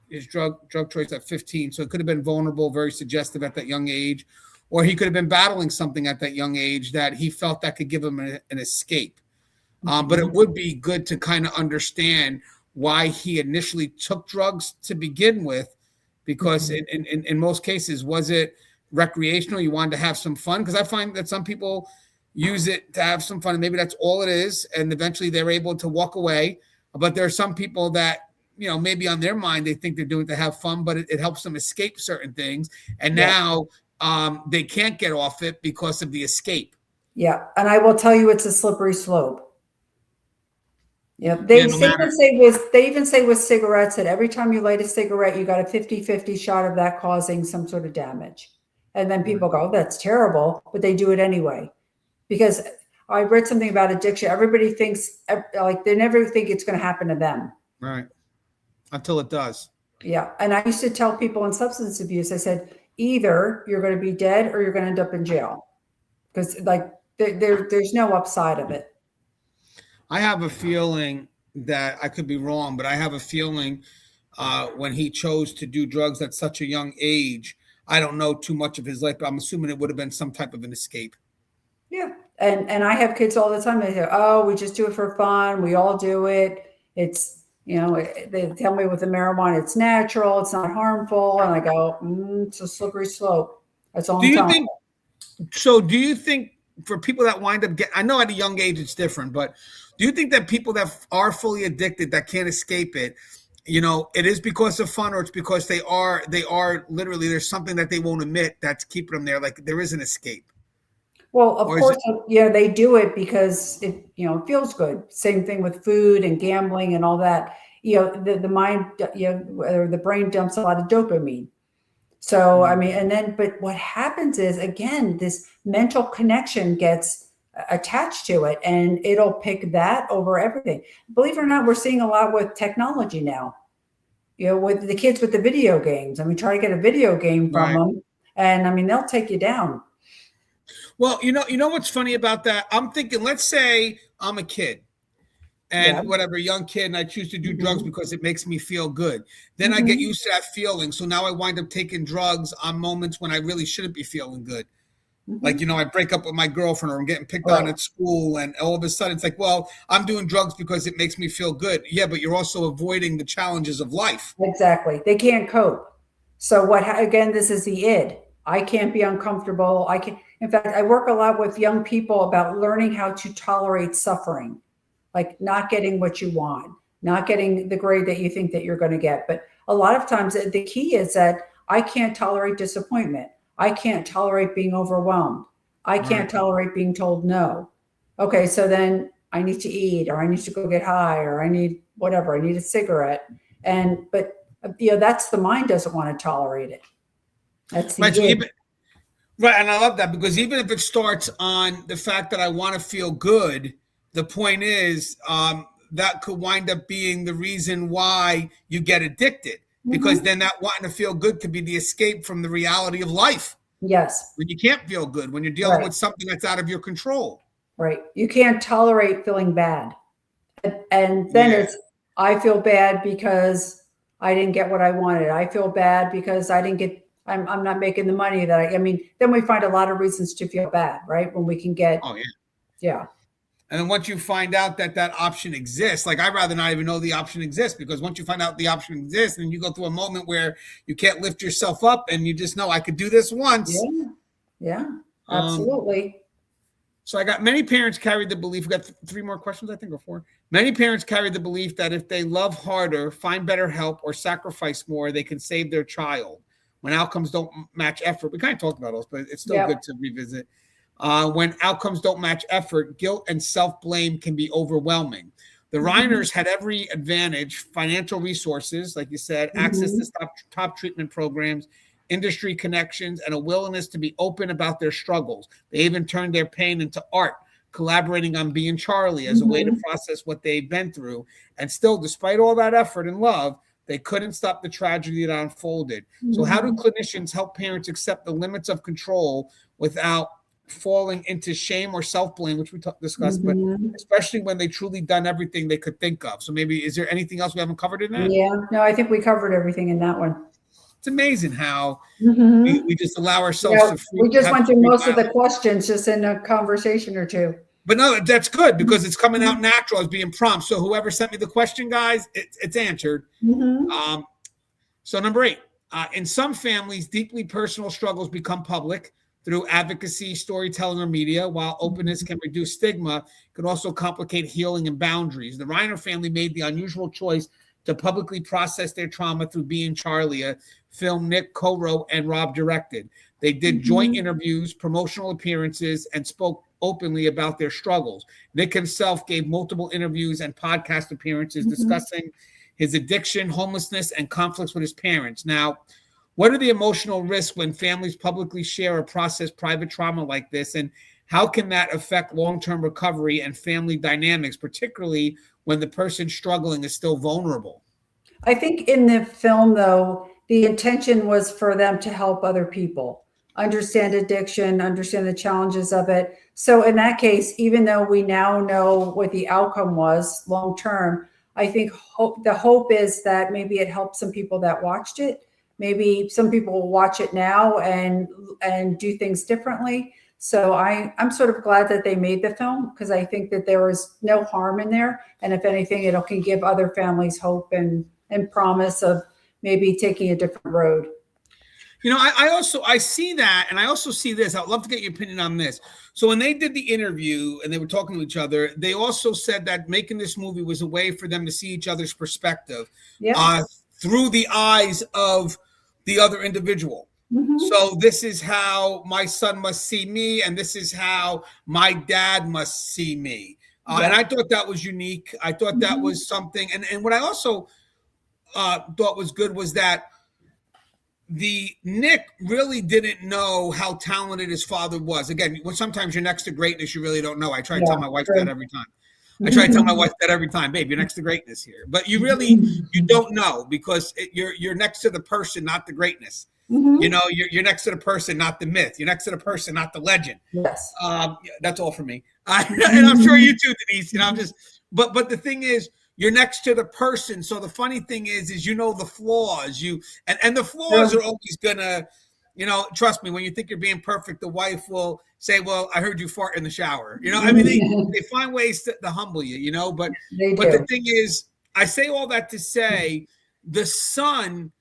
his drug choice at 15. So it could have been vulnerable, very suggestive at that young age, or he could have been battling something at that young age that he felt that could give him an escape. But it would be good to kind of understand why he initially took drugs to begin with, because in most cases, was it recreational? You wanted to have some fun? Because I find that some people use it to have some fun, and maybe that's all it is, and eventually they're able to walk away. But there are some people that, maybe on their mind, they think they're doing it to have fun, but it helps them escape certain things. And now they can't get off it because of the escape. Yeah. And I will tell you, it's a slippery slope. Yeah, they even say with cigarettes that every time you light a cigarette, you got a 50-50 shot of that causing some sort of damage. And then people go, oh, that's terrible, but they do it anyway. Because I read something about addiction. Everybody thinks, like, they never think it's going to happen to them. Right. Until it does. Yeah. And I used to tell people in substance abuse, I said, either you're going to be dead or you're going to end up in jail. Because like there's no upside of it. I have a feeling that I could be wrong, but I have a feeling when he chose to do drugs at such a young age, I don't know too much of his life, but I'm assuming it would have been some type of an escape. Yeah. And I have kids all the time. They say, oh, we just do it for fun. We all do it. It's, they tell me with the marijuana, it's natural. It's not harmful. And I go, it's a slippery slope. That's all I'm telling you. Do you think for people that wind up I know at a young age it's different, but do you think that people that are fully addicted, that can't escape it, it is because of fun, or it's because they are literally, there's something that they won't admit that's keeping them there, like there is an escape? Well, of course, they do it because it, feels good. Same thing with food and gambling and all that. The mind, or the brain dumps a lot of dopamine. So, but what happens is, again, this mental connection gets attached to it and it'll pick that over everything. Believe it or not, we're seeing a lot with technology now, with the kids with the video games. Try to get a video game from them and they'll take you down. Well, you know what's funny about that? I'm thinking, let's say I'm a kid and whatever, young kid, and I choose to do drugs because it makes me feel good. Then I get used to that feeling. So now I wind up taking drugs on moments when I really shouldn't be feeling good. Like, I break up with my girlfriend or I'm getting picked on at school, and all of a sudden it's like, well, I'm doing drugs because it makes me feel good. Yeah, but you're also avoiding the challenges of life. Exactly. They can't cope. So again, this is the id. I can't be uncomfortable. In fact, I work a lot with young people about learning how to tolerate suffering. like not getting what you want, not getting the grade that you think that you're going to get. But a lot of times the key is that I can't tolerate disappointment. I can't tolerate being overwhelmed. I can't tolerate being told no. Okay, so then I need to eat, or I need to go get high, or I need whatever, I need a cigarette. But that's the mind doesn't want to tolerate it. That's the Right. So right. And I love that, because even if it starts on the fact that I want to feel good, the point is that could wind up being the reason why you get addicted, because then that wanting to feel good could be the escape from the reality of life. Yes. When you can't feel good, when you're dealing with something that's out of your control. Right. You can't tolerate feeling bad. And then it's, I feel bad because I didn't get what I wanted. I feel bad because I didn't get, I'm not making the money that I mean, then we find a lot of reasons to feel bad, right? When we can get, yeah. And then once you find out that that option exists, like I'd rather not even know the option exists, because once you find out the option exists and you go through a moment where you can't lift yourself up and you just know I could do this once. Yeah, absolutely. So I got many parents carried the belief, we got 3 more questions, I think, or 4. Many parents carry the belief that if they love harder, find better help, or sacrifice more, they can save their child when outcomes don't match effort. We kind of talked about those, but it's still good to revisit. When outcomes don't match effort, guilt and self-blame can be overwhelming. The Reiners had every advantage: financial resources, like you said, access to top treatment programs, industry connections, and a willingness to be open about their struggles. They even turned their pain into art, collaborating on Being Charlie as a way to process what they've been through. And still, despite all that effort and love, they couldn't stop the tragedy that unfolded. So how do clinicians help parents accept the limits of control without falling into shame or self-blame, which we discussed, but especially when they truly done everything they could think of? So maybe, is there anything else we haven't covered in that? Yeah, no, I think we covered everything in that one. It's amazing how we just allow ourselves to we just went through most of the questions just in a conversation or 2. But no, that's good, because it's coming out natural as being prompt. So whoever sent me the question, guys, it's answered. So number 8, in some families, deeply personal struggles become public through advocacy, storytelling, or media. While openness can reduce stigma, it can also complicate healing and boundaries. The Reiner family made the unusual choice to publicly process their trauma through Being Charlie, a film Nick co-wrote and Rob directed. They did joint interviews, promotional appearances, and spoke openly about their struggles. Nick himself gave multiple interviews and podcast appearances discussing his addiction, homelessness, and conflicts with his parents. Now, what are the emotional risks when families publicly share or process private trauma like this, and how can that affect long-term recovery and family dynamics, particularly when the person struggling is still vulnerable? I think in the film, though, the intention was for them to help other people understand addiction, understand the challenges of it. So in that case, even though we now know what the outcome was long-term, I think the hope is that maybe it helped some people that watched it. Maybe some people will watch it now and do things differently. So I'm sort of glad that they made the film, because I think that there was no harm in there. And if anything, it can give other families hope and promise of maybe taking a different road. You know, I see that, and I also see this. I'd love to get your opinion on this. So when they did the interview and they were talking to each other, they also said that making this movie was a way for them to see each other's perspective through the eyes of the other individual. So this is how my son must see me, and this is how my dad must see me. And I thought that was unique. I thought that was something. And what I also thought was good was that Nick really didn't know how talented his father was. Again, sometimes you're next to greatness, you really don't know. I try to tell my wife that every time. I try to tell my wife that every time, babe, you're next to greatness here. But you don't know, because you're next to the person, not the greatness. You know, you're next to the person, not the myth. You're next to the person, not the legend. Yes. That's all for me. And I'm sure you too, Denise. You know, but the thing is, you're next to the person. So the funny thing is you know the flaws. And the flaws are always gonna, you know, trust me, when you think you're being perfect, the wife will say, well, I heard you fart in the shower. You know, I mean, they find ways to humble you, you know, but the thing is, I say all that to say the son,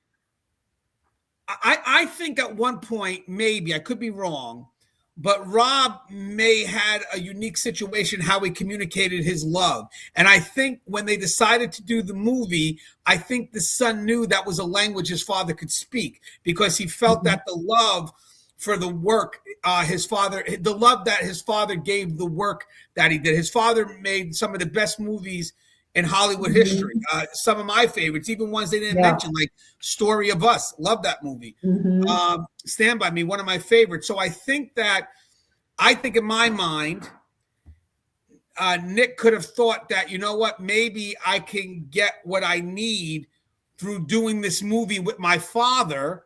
I think at one point, maybe, I could be wrong, but Rob may had a unique situation how he communicated his love. And I think when they decided to do the movie, I think the son knew that was a language his father could speak, because he felt that the love for the work the love that his father gave the work that he did. His father made some of the best movies in Hollywood history. Some of my favorites, even ones they didn't mention, like Story of Us. Love that movie. Stand By Me, one of my favorites. So I think in my mind, Nick could have thought that, you know what, maybe I can get what I need through doing this movie with my father,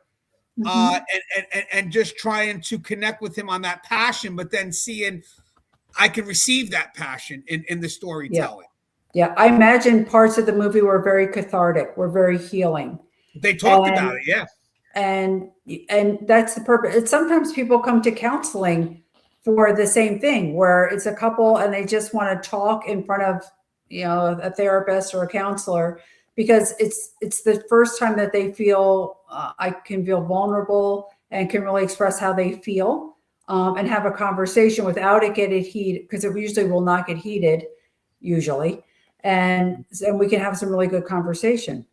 and just trying to connect with him on that passion, but then seeing I can receive that passion in the storytelling. Yeah, I imagine parts of the movie were very cathartic, were very healing. They talked about it, yeah. And that's the purpose. It's sometimes people come to counseling for the same thing, where it's a couple and they just want to talk in front of, a therapist or a counselor, because it's the first time that they feel I can feel vulnerable and can really express how they feel, and have a conversation without it getting heated, because it usually will not get heated, usually. And we can have some really good conversation.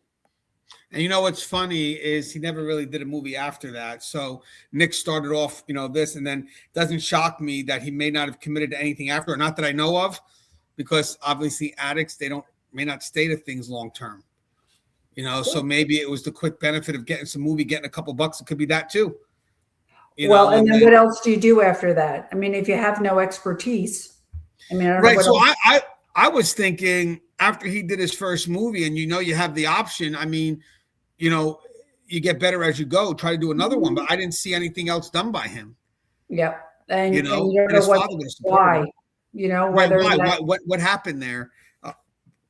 And you know what's funny is he never really did a movie after that. So Nick started off, this, and then it doesn't shock me that he may not have committed to anything after, or not that I know of, because obviously addicts, may not stay to things long term. So maybe it was the quick benefit of getting a couple bucks. It could be that too. Well, and then what else do you do after that? I mean, if you have no expertise, I don't know right. what So else. I was thinking after he did his first movie, and you have the option. You get better as you go. Try to do another one, but I didn't see anything else done by him. Yeah, and you don't and know his father was why. Whether why? What happened there?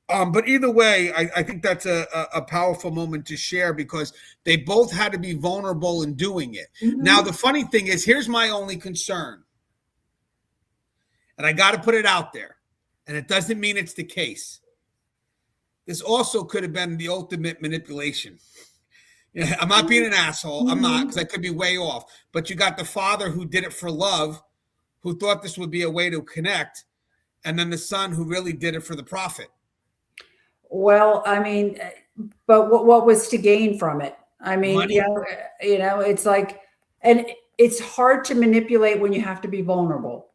But either way, I think that's a powerful moment to share, because they both had to be vulnerable in doing it. Now, the funny thing is, here's my only concern, and I got to put it out there, and it doesn't mean it's the case. This also could have been the ultimate manipulation. I'm not being an asshole. I'm not, because I could be way off. But you got the father who did it for love, who thought this would be a way to connect, and then the son who really did it for the profit. Well, but what was to gain from it? Money. It's like, and it's hard to manipulate when you have to be vulnerable.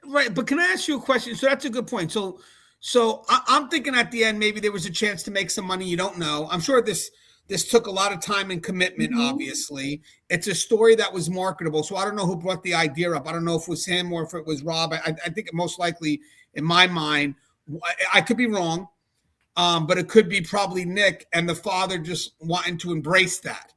Right. But can I ask you a question? So that's a good point. So I'm thinking at the end, maybe there was a chance to make some money. You don't know. I'm sure this took a lot of time and commitment, obviously. It's a story that was marketable. So I don't know who brought the idea up. I don't know if it was him or if it was Rob. I think most likely, in my mind, I could be wrong, but it could be probably Nick and the father just wanting to embrace that.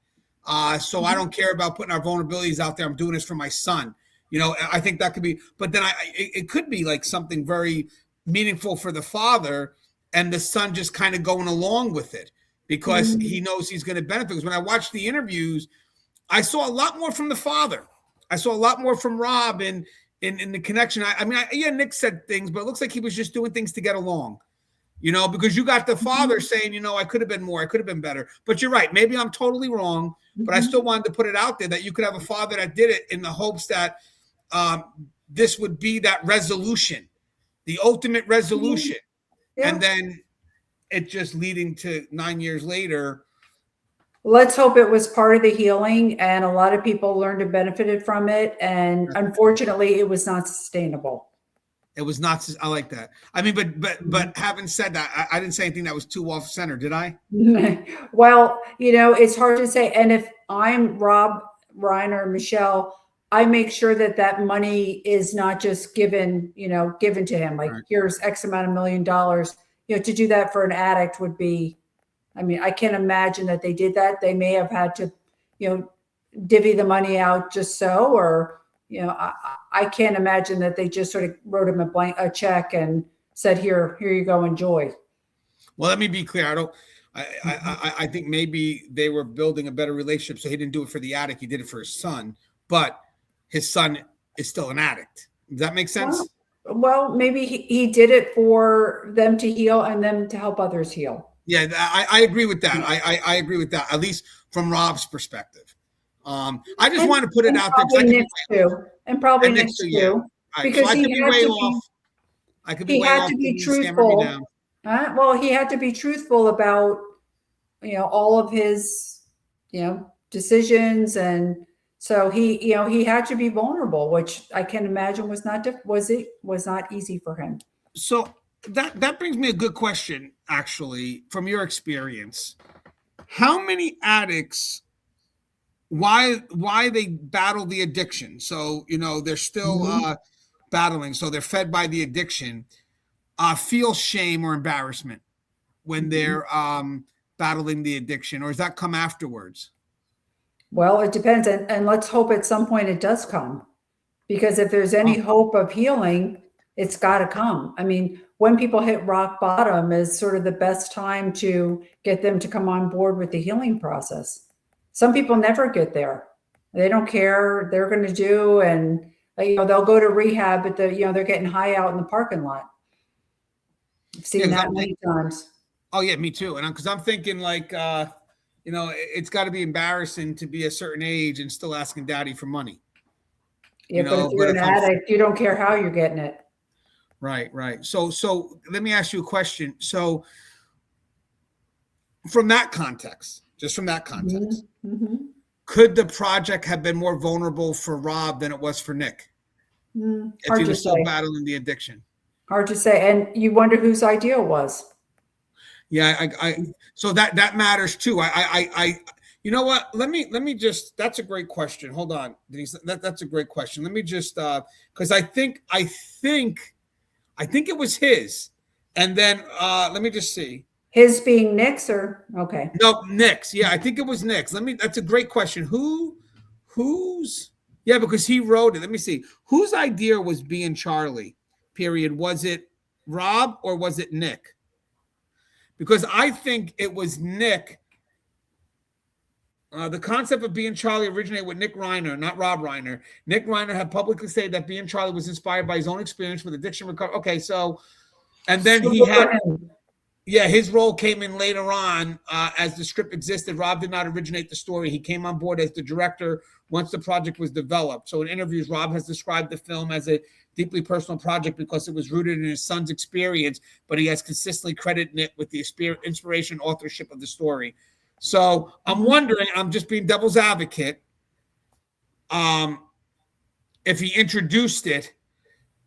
So I don't care about putting our vulnerabilities out there. I'm doing this for my son. I think that could be, but then it could be like something very meaningful for the father, and the son just kind of going along with it because he knows he's going to benefit. Because when I watched the interviews, I saw a lot more from the father. I saw a lot more from Rob in the connection. Nick said things, but it looks like he was just doing things to get along, because you got the father saying, I could have been more, I could have been better. But you're right. Maybe I'm totally wrong, but I still wanted to put it out there that you could have a father that did it in the hopes that this would be that resolution, the ultimate resolution. Yeah. And then it just leading to 9 years later. Let's hope it was part of the healing, and a lot of people learned and benefited from it. And unfortunately, it was not sustainable. It was not. I like that. But having said that, I didn't say anything that was too off center, did I? Well, it's hard to say. And if I'm Rob, Reiner, Michelle, I make sure that money is not just given to him. Like, here's X amount of $1 million. To do that for an addict would be. I can't imagine that they did that. They may have had to, divvy the money out just so, or, I can't imagine that they just sort of wrote him a check and said, here you go, enjoy. Well, let me be clear. I think maybe they were building a better relationship. So he didn't do it for the addict. He did it for his son, but his son is still an addict. Does that make sense? Well, maybe he did it for them to heal and them to help others heal. Yeah, I agree with that. I agree with that, at least from Rob's perspective. I just want to put it out there. 'Cause I Probably could Nick's too. And probably And Nick's Nick's too, yeah. too. All right, Because so I he could be had way to off. I could be he way had off. to be Denise, hammer me truthful. down. Well, he had to be truthful about, all of his, decisions. And so he had to be vulnerable, which I can imagine was not easy for him. So that brings me a good question, actually, from your experience. How many addicts, why they battle the addiction? So, they're still battling. So they're fed by the addiction, feel shame or embarrassment when they're battling the addiction, or does that come afterwards? Well, it depends. And let's hope at some point it does come, because if there's any hope of healing, it's got to come. I mean, when people hit rock bottom is sort of the best time to get them to come on board with the healing process. Some people never get there. They don't care. They're going to do, and they'll go to rehab, but they're getting high out in the parking lot. I've seen that many times. Oh yeah, me too. And because I'm thinking like, it's got to be embarrassing to be a certain age and still asking daddy for money. Yeah, but if you're an addict, you don't care how you're getting it. Right. So let me ask you a question. So from that context, could the project have been more vulnerable for Rob than it was for Nick? If he was still battling the addiction? Hard to say. And you wonder whose idea it was. Yeah, so that matters too. You know what? Let me just, that's a great question. Hold on, Denise. That's a great question. Let me just, because I think it was his. And then let me just see. His being Nick's, or okay. No, Nick's. Yeah, I think it was Nick's. That's a great question. Whose? Yeah, because he wrote it. Let me see. Whose idea was being Charlie? Period. Was it Rob or was it Nick? Because I think it was Nick. The concept of being Charlie originated with Nick Reiner, not Rob Reiner. Nick Reiner had publicly said that being Charlie was inspired by his own experience with addiction recovery. Okay, so, and then his role came in later on as the script existed. Rob did not originate the story. He came on board as the director once the project was developed. So in interviews, Rob has described the film as a deeply personal project because it was rooted in his son's experience, but he has consistently credited it with the inspiration and authorship of the story. So I'm wondering, I'm just being devil's advocate, if he introduced it,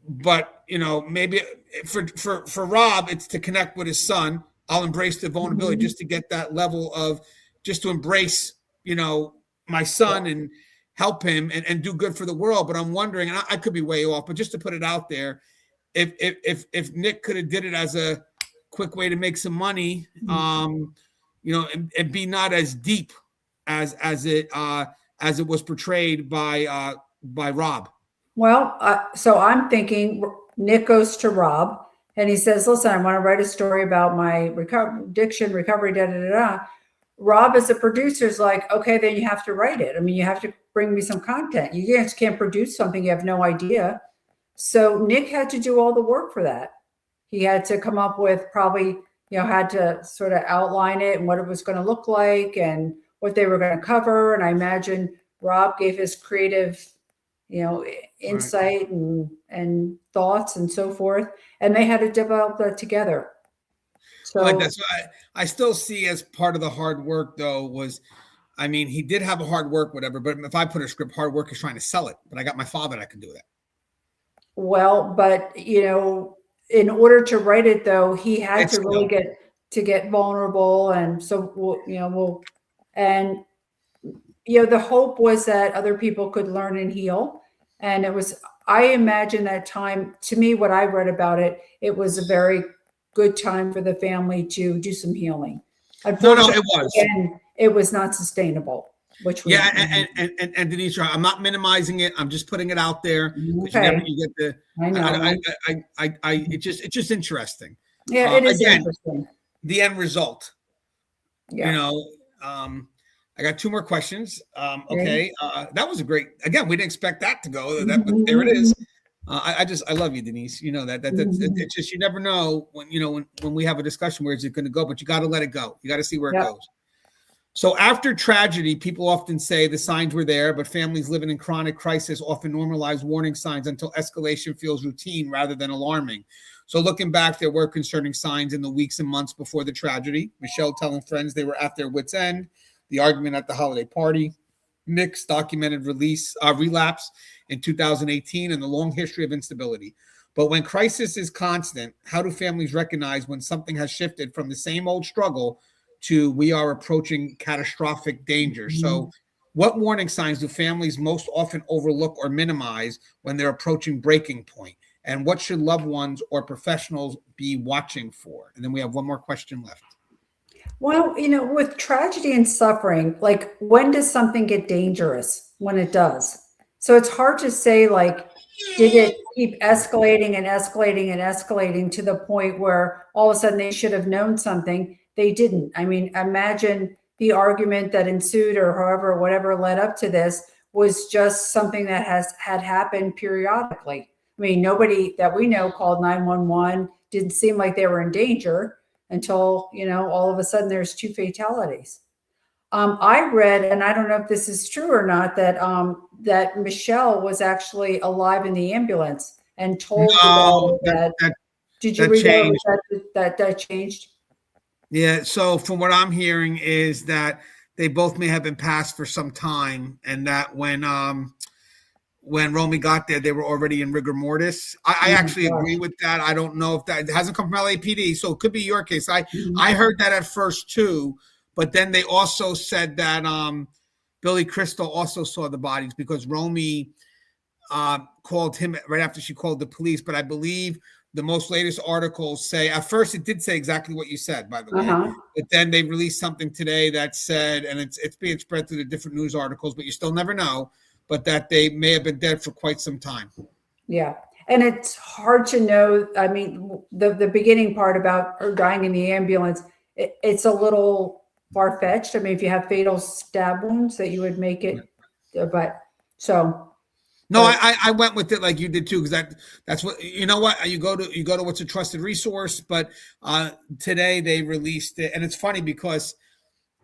but maybe for Rob, it's to connect with his son. I'll embrace the vulnerability just to get that level of, just to embrace, my son and help him and do good for the world. But I'm wondering, and I could be way off, but just to put it out there, if Nick could have did it as a quick way to make some money, and be not as deep as it was portrayed by Rob. Well, so I'm thinking Nick goes to Rob and he says, listen, I want to write a story about my addiction, recovery, Rob, as a producer, is like, okay, then you have to write it. I mean, you have to bring me some content. You just can't produce something you have no idea. So Nick had to do all the work for that. He had to come up with probably, had to sort of outline it and what it was going to look like and what they were going to cover. And I imagine Rob gave his creative, insight and thoughts and so forth. And they had to develop that together. So like that's what I still see as part of the hard work, though, he did have a hard work, whatever. But if I put a script, hard work is trying to sell it. But I got my father that can do that. Well, but in order to write it, though, he had to really get vulnerable, and so the hope was that other people could learn and heal, and it was. I imagine that time, to me, what I read about it, it was a very good time for the family to do some healing. No, it was. Again, it was not sustainable. And Denise, I'm not minimizing it. I'm just putting it out there. Okay. I know. It's just interesting. Yeah, it is interesting. The end result. Yeah. I got two more questions. Okay. That was a great. Again, we didn't expect that to go. But there it is. I love you, Denise. It's just, you never know when we have a discussion where is it going to go, but you got to let it go. You got to see where it goes. So after tragedy, people often say the signs were there, but families living in chronic crisis often normalize warning signs until escalation feels routine rather than alarming. So looking back, there were concerning signs in the weeks and months before the tragedy. Michelle telling friends they were at their wits' end, the argument at the holiday party, Nick's documented relapse in 2018, and the long history of instability. But when crisis is constant, how do families recognize when something has shifted from the same old struggle to we are approaching catastrophic danger? So what warning signs do families most often overlook or minimize when they're approaching breaking point? And what should loved ones or professionals be watching for? And then we have one more question left. Well, with tragedy and suffering, like when does something get dangerous? When it does. So it's hard to say, like, did it keep escalating and escalating and escalating to the point where all of a sudden they should have known something? They didn't. I mean, imagine the argument that ensued or however, whatever led up to this was just something that had happened periodically. I mean, nobody that we know called 911, didn't seem like they were in danger until, all of a sudden there's 2 fatalities. I read, and I don't know if this is true or not, that that Michelle was actually alive in the ambulance and told that. Did you read that changed? Yeah. So from what I'm hearing is that they both may have been passed for some time, and that when Romy got there, they were already in rigor mortis. I actually agree with that. I don't know if that it hasn't come from LAPD, so it could be your case. I heard that at first too, but then they also said that Billy Crystal also saw the bodies because Romy called him right after she called the police. But I believe the most latest articles say, at first it did say exactly what you said, by the way, but then they released something today that said, and it's being spread through the different news articles, but you still never know, but that they may have been dead for quite some time. Yeah. And it's hard to know. I mean, the beginning part about her dying in the ambulance, it's a little far-fetched. I mean, if you have fatal stab wounds that you would make it, but so. No, I went with it like you did too, because that's what you go to what's a trusted resource. But today they released it, and it's funny because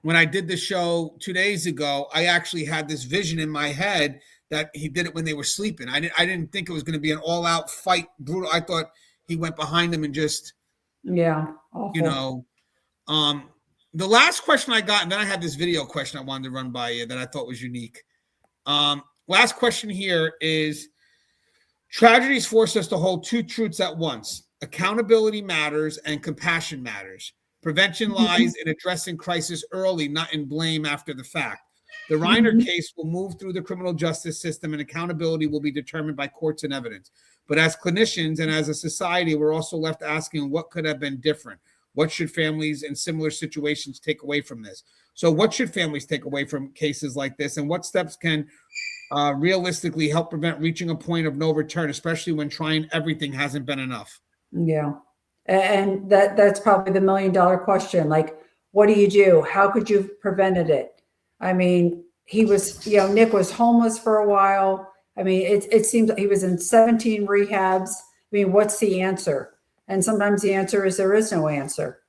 when I did the show 2 days ago, I actually had this vision in my head that he did it when they were sleeping. I didn't think it was going to be an all-out fight, brutal. I thought he went behind them and just awful. The last question I got, and then I had this video question I wanted to run by you that I thought was unique. Last question here is, tragedies force us to hold 2 truths at once. Accountability matters and compassion matters. Prevention lies in addressing crisis early, not in blame after the fact. The Reiner case will move through the criminal justice system, and accountability will be determined by courts and evidence. But as clinicians and as a society, we're also left asking what could have been different. What should families in similar situations take away from this? So what should families take away from cases like this, and what steps can realistically help prevent reaching a point of no return, especially when trying everything hasn't been enough? Yeah. And that's probably the $1 million question. Like, what do you do? How could you have prevented it? I mean, he was, Nick was homeless for a while. I mean, it seems like he was in 17 rehabs. I mean, what's the answer? And sometimes the answer is there is no answer.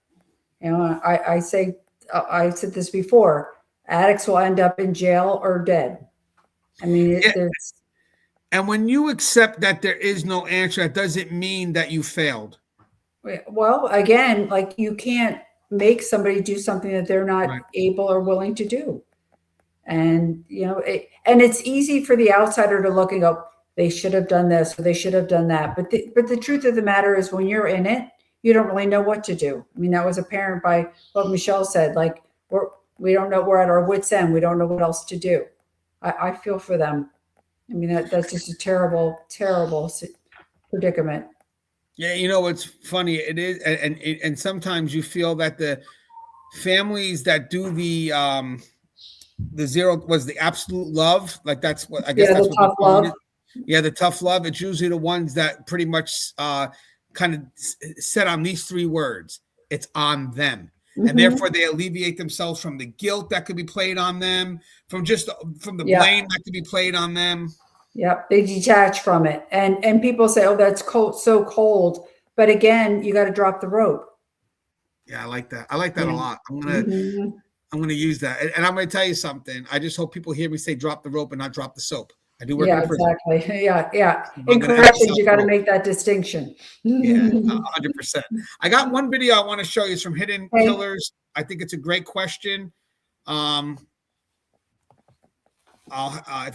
I said this before, addicts will end up in jail or dead. I mean, and when you accept that there is no answer, that doesn't mean that you failed. Well, again, like you can't make somebody do something that they're not able or willing to do. And, and it's easy for the outsider to look and go, they should have done this or they should have done that. But the truth of the matter is when you're in it, you don't really know what to do. I mean, that was apparent by what Michelle said, like, we don't know, we're at our wits' end. We don't know what else to do. I feel for them. I mean, that's just a terrible, terrible predicament. Yeah, it's funny. It is, and sometimes you feel that the families that do the zero was the absolute love, like that's what I guess that's the tough love. Yeah, the tough love. It's usually the ones that pretty much kind of set on these 3 words. It's on them. And therefore they alleviate themselves from the guilt that could be played on them, from the blame that could be played on them. Yep. They detach from it. And people say, oh, that's cold, so cold. But again, you got to drop the rope. Yeah, I like that. I like that a lot. I'm going to I'm going to use that. And I'm going to tell you something. I just hope people hear me say drop the rope and not drop the soap. I do work in Yeah, a prison. exactly. Yeah. I'm In gonna corrections, emphasize you got to rope. make that distinction. Yeah, 100%. I got one video I want to show you. It's from Hidden Hey. Killers. I think it's a great question. If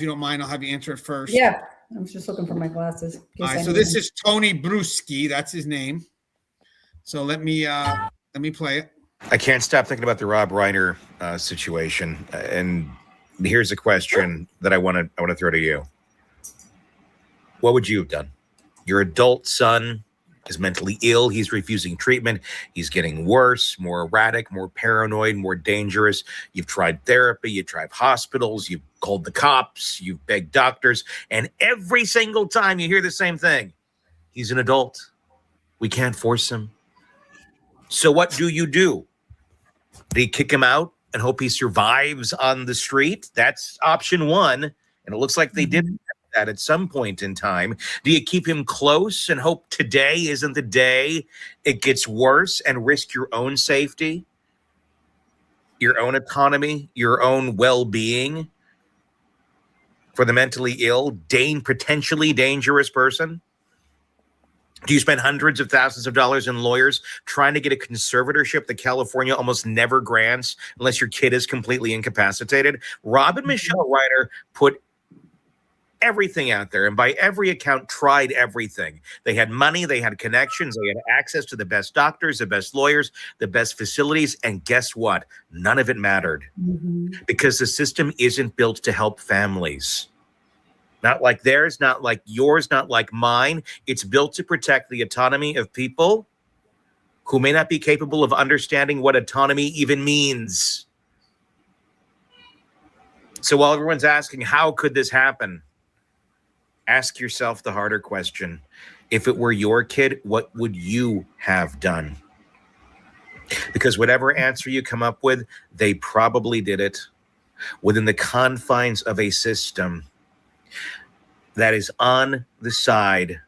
you don't mind, I'll have you answer it first. Yeah, I was just looking for my glasses. All right, so this is Tony Bruschi. That's his name. So let me play it. I can't stop thinking about the Rob Reiner situation, and here's a question that I want to throw to you. What would you have done? Your adult son is mentally ill. He's refusing treatment. He's getting worse, more erratic, more paranoid, more dangerous. You've tried therapy. You've tried hospitals. You've called the cops. You've begged doctors, and every single time you hear the same thing: he's an adult. We can't force him. So what do? Do you kick him out and hope he survives on the street? That's option one. And it looks like they did that at some point in time. Do you keep him close and hope today isn't the day it gets worse and risk your own safety, your own autonomy, your own well-being for the mentally ill, potentially dangerous person? Do you spend hundreds of thousands of dollars in lawyers trying to get a conservatorship that California almost never grants unless your kid is completely incapacitated? Rob and Michelle Reiner put everything out there, and by every account, tried everything. They had money, they had connections, they had access to the best doctors, the best lawyers, the best facilities, and guess what? None of it mattered because the system isn't built to help families. Not like theirs, not like yours, not like mine. It's built to protect the autonomy of people who may not be capable of understanding what autonomy even means. So while everyone's asking, how could this happen? Ask yourself the harder question. If it were your kid, what would you have done? Because whatever answer you come up with, they probably did it within the confines of a system that is on the side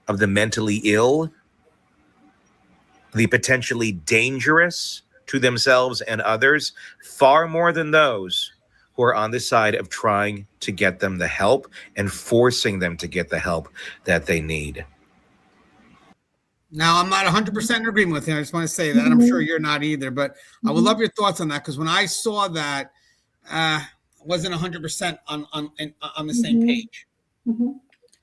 of the mentally ill, the potentially dangerous to themselves and others, far more than those who are on the side of trying to get them the help and forcing them to get the help that they need. Now, I'm not 100% in agreement with him. I just want to say that. I'm sure you're not either, but I would love your thoughts on that, because when I saw that, I wasn't 100% on the same page.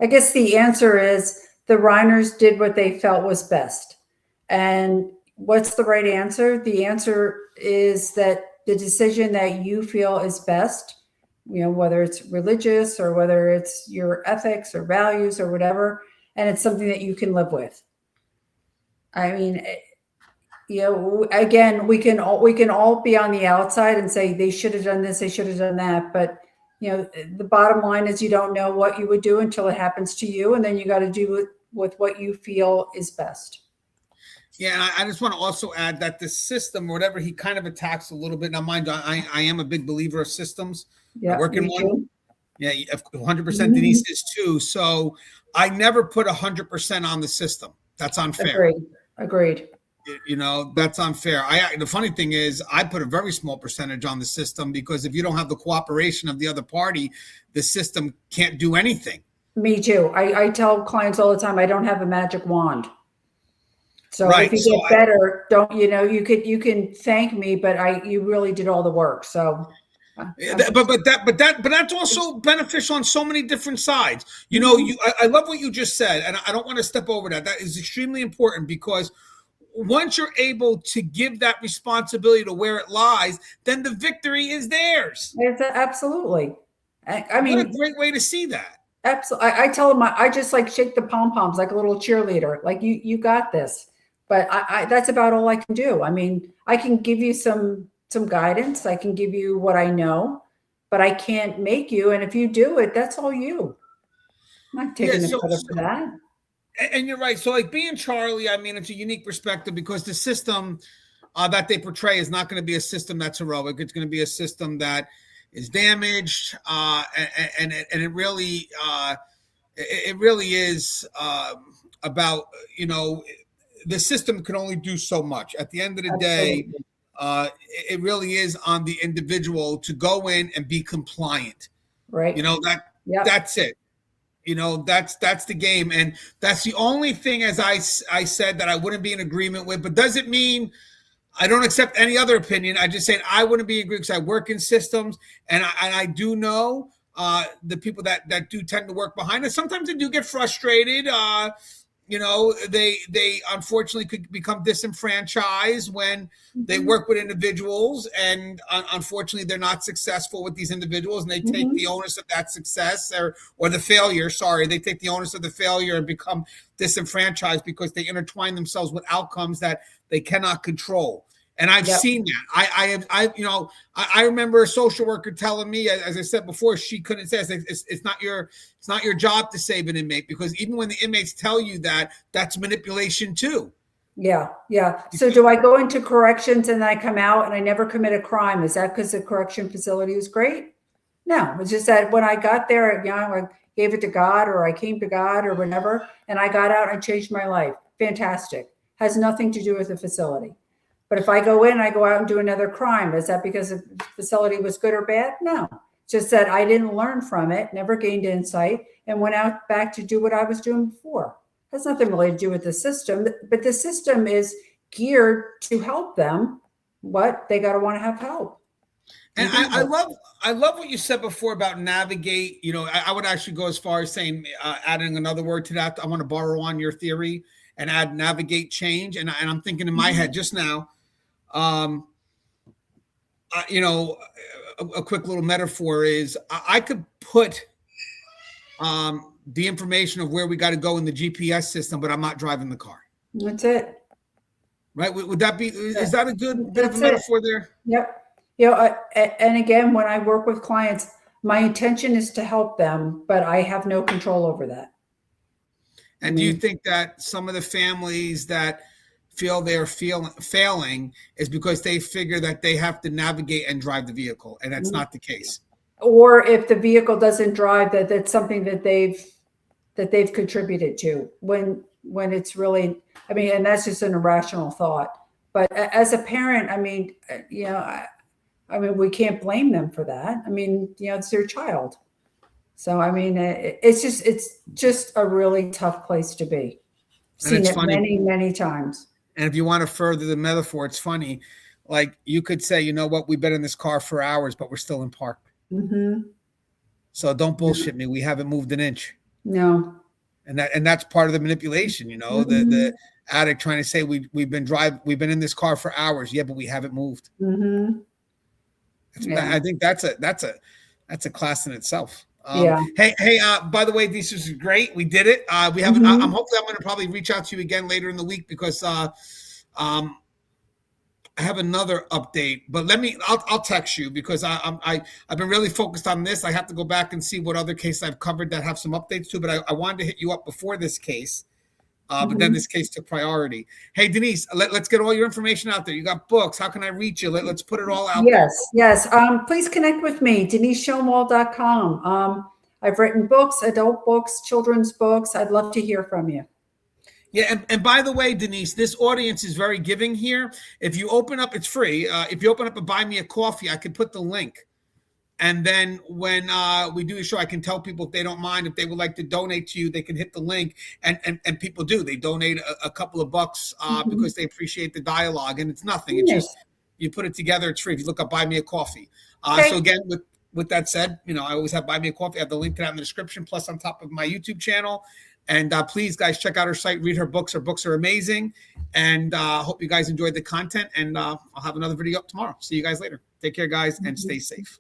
I guess the answer is the Reiners did what they felt was best. And what's the right answer? The answer is that the decision that you feel is best, whether it's religious or whether it's your ethics or values or whatever, and it's something that you can live with. I mean, again, we can all be on the outside and say they should have done this, they should have done that, but the bottom line is you don't know what you would do until it happens to you, and then you got to do it with what you feel is best. Yeah, and I just want to also add that the system, or whatever he kind of attacks a little bit. Now, mind you, I am a big believer of systems. Yeah, I work in one. Too. Yeah, 100%. Denise is too. So I never put 100% on the system. That's unfair. Agreed. That's unfair. The funny thing is, I put a very small percentage on the system, because if you don't have the cooperation of the other party, the system can't do anything. Me too. I tell clients all the time, I don't have a magic wand. So right. If you get better, you can thank me, but you really did all the work. So. But that's also beneficial on so many different sides. I love what you just said, and I don't want to step over that. That is extremely important, because once you're able to give that responsibility to where it lies, then the victory is theirs. Absolutely. I mean, what a great way to see that. Absolutely. I tell them, I just shake the pom-poms like a little cheerleader. Like you got this. But that's about all I can do. I mean, I can give you some guidance. I can give you what I know, but I can't make you. And if you do it, that's all you. I'm not taking the credit for that. And you're right. So being Charlie, I mean, it's a unique perspective, because the system that they portray is not going to be a system that's heroic. It's going to be a system that is damaged. And it really is about, the system can only do so much. At the end of the day, it really is on the individual to go in and be compliant. Right. That's it. That's the game. And that's the only thing, as I said, that I wouldn't be in agreement with, but doesn't mean I don't accept any other opinion. I just said I wouldn't be in agreement because I work in systems, and I do know the people that do tend to work behind us. Sometimes they do get frustrated. They unfortunately could become disenfranchised when they work with individuals, and unfortunately they're not successful with these individuals, and they take the onus of that success or the failure. Sorry, they take the onus of the failure and become disenfranchised because they intertwine themselves with outcomes that they cannot control. And I've seen that. I remember a social worker telling me, as I said before, she couldn't say it's not your job to save an inmate, because even when the inmates tell you that, that's manipulation too. Yeah. So do I go into corrections and I come out and I never commit a crime? Is that because the correction facility was great? No, it's just that when I got there, I gave it to God, or I came to God or whatever, and I got out and changed my life. Fantastic. Has nothing to do with the facility. But if I go in and I go out and do another crime, is that because the facility was good or bad? No. Just that I didn't learn from it, never gained insight, and went out back to do what I was doing before. Has nothing really to do with the system, but the system is geared to help them. What? They got to want to have help. And I love what you said before about navigate. I would actually go as far as saying, adding another word to that. I want to borrow on your theory and add navigate change. And I'm thinking in my head just now, a quick little metaphor is I could put the information of where we got to go in the GPS system, but I'm not driving the car. That's it. Right? Would that be, is that a good bit of a metaphor there? Yep. And again, when I work with clients, my intention is to help them, but I have no control over that. And do you think that some of the families that feel they're failing is because they figure that they have to navigate and drive the vehicle, and that's not the case? Or if the vehicle doesn't drive, that's something that they've contributed to, when it's really, and that's just an irrational thought. But as a parent, we can't blame them for that. It's their child. So, it's just a really tough place to be. Seen it many, many times. And if you want to further the metaphor, it's funny. Like, you could say, you know what, we've been in this car for hours, but we're still in park. Mm-hmm. So don't bullshit me. We haven't moved an inch. No. And that's part of the manipulation, the addict trying to say we've been in this car for hours. Yeah, but we haven't moved. Mm-hmm. I think that's a class in itself. Yeah. Hey, by the way, this is great. We did it. We haven't. I'm going to probably reach out to you again later in the week, because I have another update. But I'll text you, because I've been really focused on this. I have to go back and see what other cases I've covered that have some updates too. But I wanted to hit you up before this case. But then this case took priority. Hey, Denise, let's get all your information out there. You got books. How can I reach you? Let's put it all out there. Yes. Please connect with me, DeniseSchonwald.com. I've written books, adult books, children's books. I'd love to hear from you. Yeah, and by the way, Denise, this audience is very giving here. If you open up, it's free. If you open up and buy me a coffee, I could put the link. And then when we do a show, I can tell people, if they don't mind, if they would like to donate to you, they can hit the link. And people do. They donate a couple of bucks because they appreciate the dialogue. And it's nothing. It's just, you put it together. It's free. If you look up Buy Me a Coffee. So again, with that said, I always have Buy Me a Coffee. I have the link to that in the description, plus on top of my YouTube channel. And please, guys, check out her site. Read her books. Her books are amazing. And hope you guys enjoyed the content. And I'll have another video up tomorrow. See you guys later. Take care, guys, and stay safe.